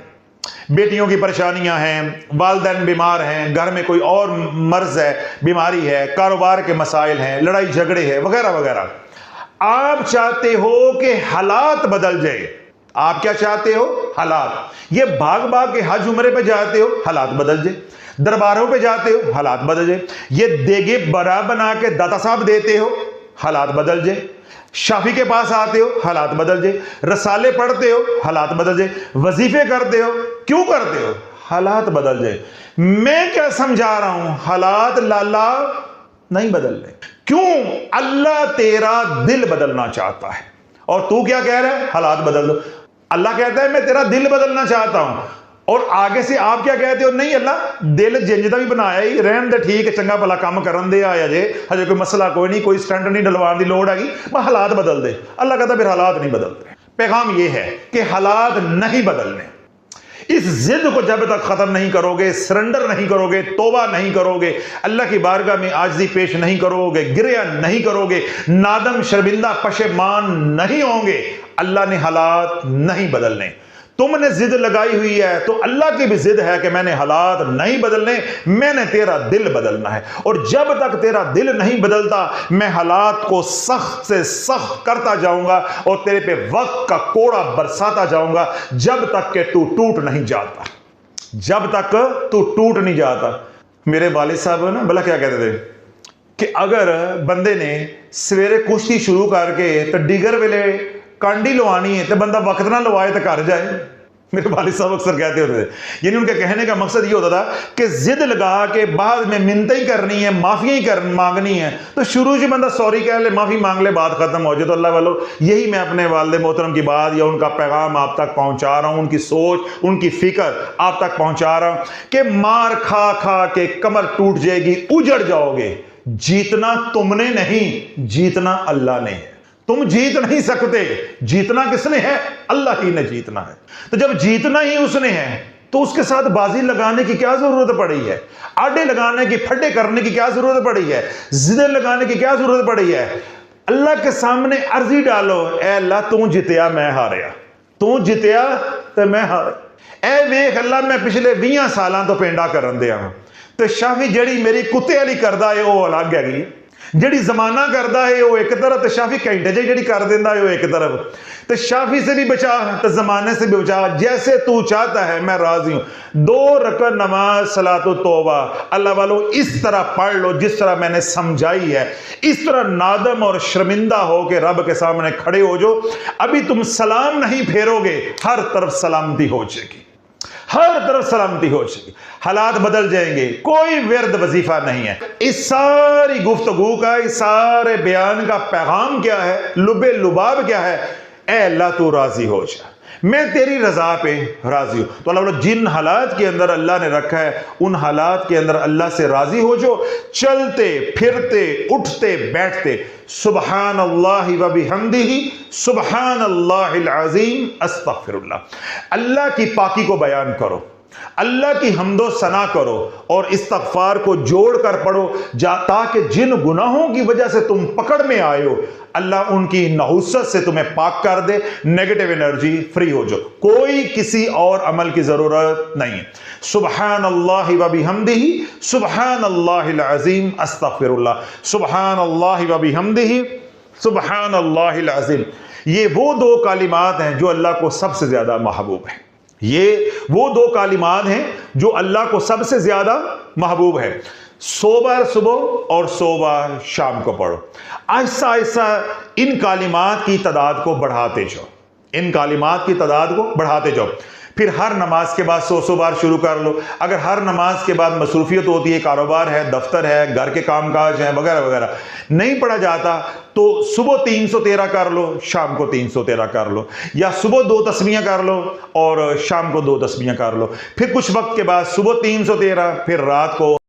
بیٹیوں کی پریشانیاں ہیں، والدین بیمار ہیں، گھر میں کوئی اور مرض ہے، بیماری ہے، کاروبار کے مسائل ہیں، لڑائی جھگڑے ہیں، وغیرہ وغیرہ. آپ چاہتے ہو کہ حالات بدل جائے. آپ کیا چاہتے ہو؟ حالات. یہ بھاگ بھاگ کے حج عمرے پہ جاتے ہو، حالات بدل جائے. درباروں پہ جاتے ہو، حالات بدل جائے. یہ دیگے برا بنا کے داتا صاحب دیتے ہو، حالات بدل جائے. شافی کے پاس آتے ہو، حالات بدل جائے. رسالے پڑھتے ہو، حالات بدل جائے. وظیفے کرتے ہو، کیوں کرتے ہو؟ حالات بدل جائے. میں کیا سمجھا رہا ہوں؟ حالات لالا نہیں بدل رہے. کیوں؟ اللہ تیرا دل بدلنا چاہتا ہے اور تو کیا کہہ رہا ہے؟ حالات بدل دو. اللہ کہتا ہے میں تیرا دل بدلنا چاہتا ہوں، اور آگے سے آپ کیا کہتے ہو؟ نہیں اللہ دل جنجدہ بھی بنایا ہی، رہن دے ٹھیک ہے، چنگا بھلا کام کرن دے آیا جے، ہجے کوئی مسئلہ کوئی نہیں، کوئی سٹنٹ نہیں ڈلوان دی لوڑ ہے گی، میں حالات بدل دے. اللہ کہتا ہے پھر حالات نہیں بدلتے. پیغام یہ ہے کہ حالات نہیں بدلنے. اس ضد کو جب تک ختم نہیں کرو گے، سرنڈر نہیں کرو گے، توبہ نہیں کرو گے، اللہ کی بارگاہ میں عاجزی پیش نہیں کرو گے، گریہ نہیں کرو گے، نادم شرمندہ پشیمان نہیں ہوں گے، اللہ نے حالات نہیں بدلنے. تم نے ضد لگائی ہوئی ہے تو اللہ کی بھی ضد ہے کہ میں نے حالات نہیں بدلنے، میں نے تیرا دل بدلنا ہے. اور جب تک تیرا دل نہیں بدلتا میں حالات کو سخت سے سخت کرتا جاؤں گا اور تیرے پہ وقت کا کوڑا برساتا جاؤں گا جب تک کہ تو ٹوٹ نہیں جاتا. جب تک تو ٹوٹ نہیں جاتا. میرے والد صاحب نا بلا کیا کہتے تھے کہ اگر بندے نے سویرے کشتی شروع کر کے تو ڈیگر ویلے کانڈی لوانی ہے تو بندہ وقت نہ لوائے تو گھر جائے. میرے والد صاحب اکثر کہتے ہوتے تھے، یعنی ان کے کہنے کا مقصد یہ ہوتا تھا کہ ضد لگا کے بعد میں منتیں کرنی ہے، معافیاں ہی مانگنی ہے، تو شروع سے بندہ سوری کہہ لے، معافی مانگ لے، بات ختم ہو جائے. تو اللہ والو یہی میں اپنے والد محترم کی بات یا ان کا پیغام آپ تک پہنچا رہا ہوں، ان کی سوچ، ان کی فکر آپ تک پہنچا رہا ہوں کہ مار کھا کھا کے کمر ٹوٹ جائے گی، اجڑ جاؤ گے. جیتنا تم نے نہیں، جیتنا اللہ نے ہے. تم جیت نہیں سکتے. جیتنا کس نے ہے؟ اللہ ہی نے جیتنا ہے. تو جب جیتنا ہی اس نے ہے تو اس کے ساتھ بازی لگانے کی کیا ضرورت پڑی ہے؟ آڈے لگانے کی، پھڈے کرنے کی کیا ضرورت پڑی ہے؟ ضدیں لگانے کی کیا ضرورت پڑی ہے؟ اللہ کے سامنے عرضی ڈالو، اے اللہ تو جتیا میں ہاریا، تو جتیا تو میں ہاریا. اے ویخ اللہ میں پچھلے 20 سالاں تو پینڈا کرن دیا ہوں، تو شافی جڑی میری کتے والی کردا ہے وہ الگ ہے، جڑی زمانہ کردا ہے وہ ایک طرف، تو شافی گھنٹے جڑی کر دینا ہے وہ ایک طرف. تو شافی سے بھی بچا تو زمانے سے بھی بچا، جیسے تو چاہتا ہے میں راضی ہوں. 2 رکعت نماز صلاۃ التوبہ اللہ والو اس طرح پڑھ لو جس طرح میں نے سمجھائی ہے، اس طرح نادم اور شرمندہ ہو کے رب کے سامنے کھڑے ہو جو. ابھی تم سلام نہیں پھیرو گے، ہر طرف سلامتی ہو جائے گی، ہر طرف سلامتی ہو جائے گی. حالات بدل جائیں گے. کوئی ورد وظیفہ نہیں ہے. اس ساری گفتگو کا، اس سارے بیان کا پیغام کیا ہے؟ لب لباب کیا ہے؟ اے اللہ تو راضی ہو جا، میں تیری رضا پہ راضی ہوں. تو اللہ جن حالات کے اندر اللہ نے رکھا ہے ان حالات کے اندر اللہ سے راضی ہو جو. چلتے پھرتے اٹھتے بیٹھتے سبحان اللہ و بحمدہ سبحان اللہ العظیم استغفر اللہ، اللہ کی پاکی کو بیان کرو. اللہ کی حمد و ثنا کرو اور استغفار کو جوڑ کر پڑھو تاکہ جن گناہوں کی وجہ سے تم پکڑ میں آئے ہو اللہ ان کی نحوست سے تمہیں پاک کر دے، نیگیٹو انرجی فری ہو جاؤ، کوئی کسی اور عمل کی ضرورت نہیں۔ سبحان اللہ و بحمدہ سبحان اللہ العظیم استغفر اللہ، سبحان اللہ و بحمدہ سبحان اللہ العظیم۔ یہ وہ دو کلمات ہیں جو اللہ کو سب سے زیادہ محبوب ہیں، یہ وہ دو کلمات ہیں جو اللہ کو سب سے زیادہ محبوب ہے۔ 100 بار صبح اور 100 بار شام کو پڑھو، آہستہ آہستہ ان کلمات کی تعداد کو بڑھاتے جاؤ، ان کلمات کی تعداد کو بڑھاتے جاؤ۔ پھر ہر نماز کے بعد 100 بار شروع کر لو۔ اگر ہر نماز کے بعد مصروفیت ہوتی ہے، کاروبار ہے، دفتر ہے، گھر کے کام کاج ہیں وغیرہ وغیرہ، نہیں پڑھا جاتا تو صبح 313 کر لو، شام کو 313 کر لو، یا صبح 2 تسبیحیں کر لو اور شام کو 2 تسبیحیں کر لو۔ پھر کچھ وقت کے بعد صبح 313، پھر رات کو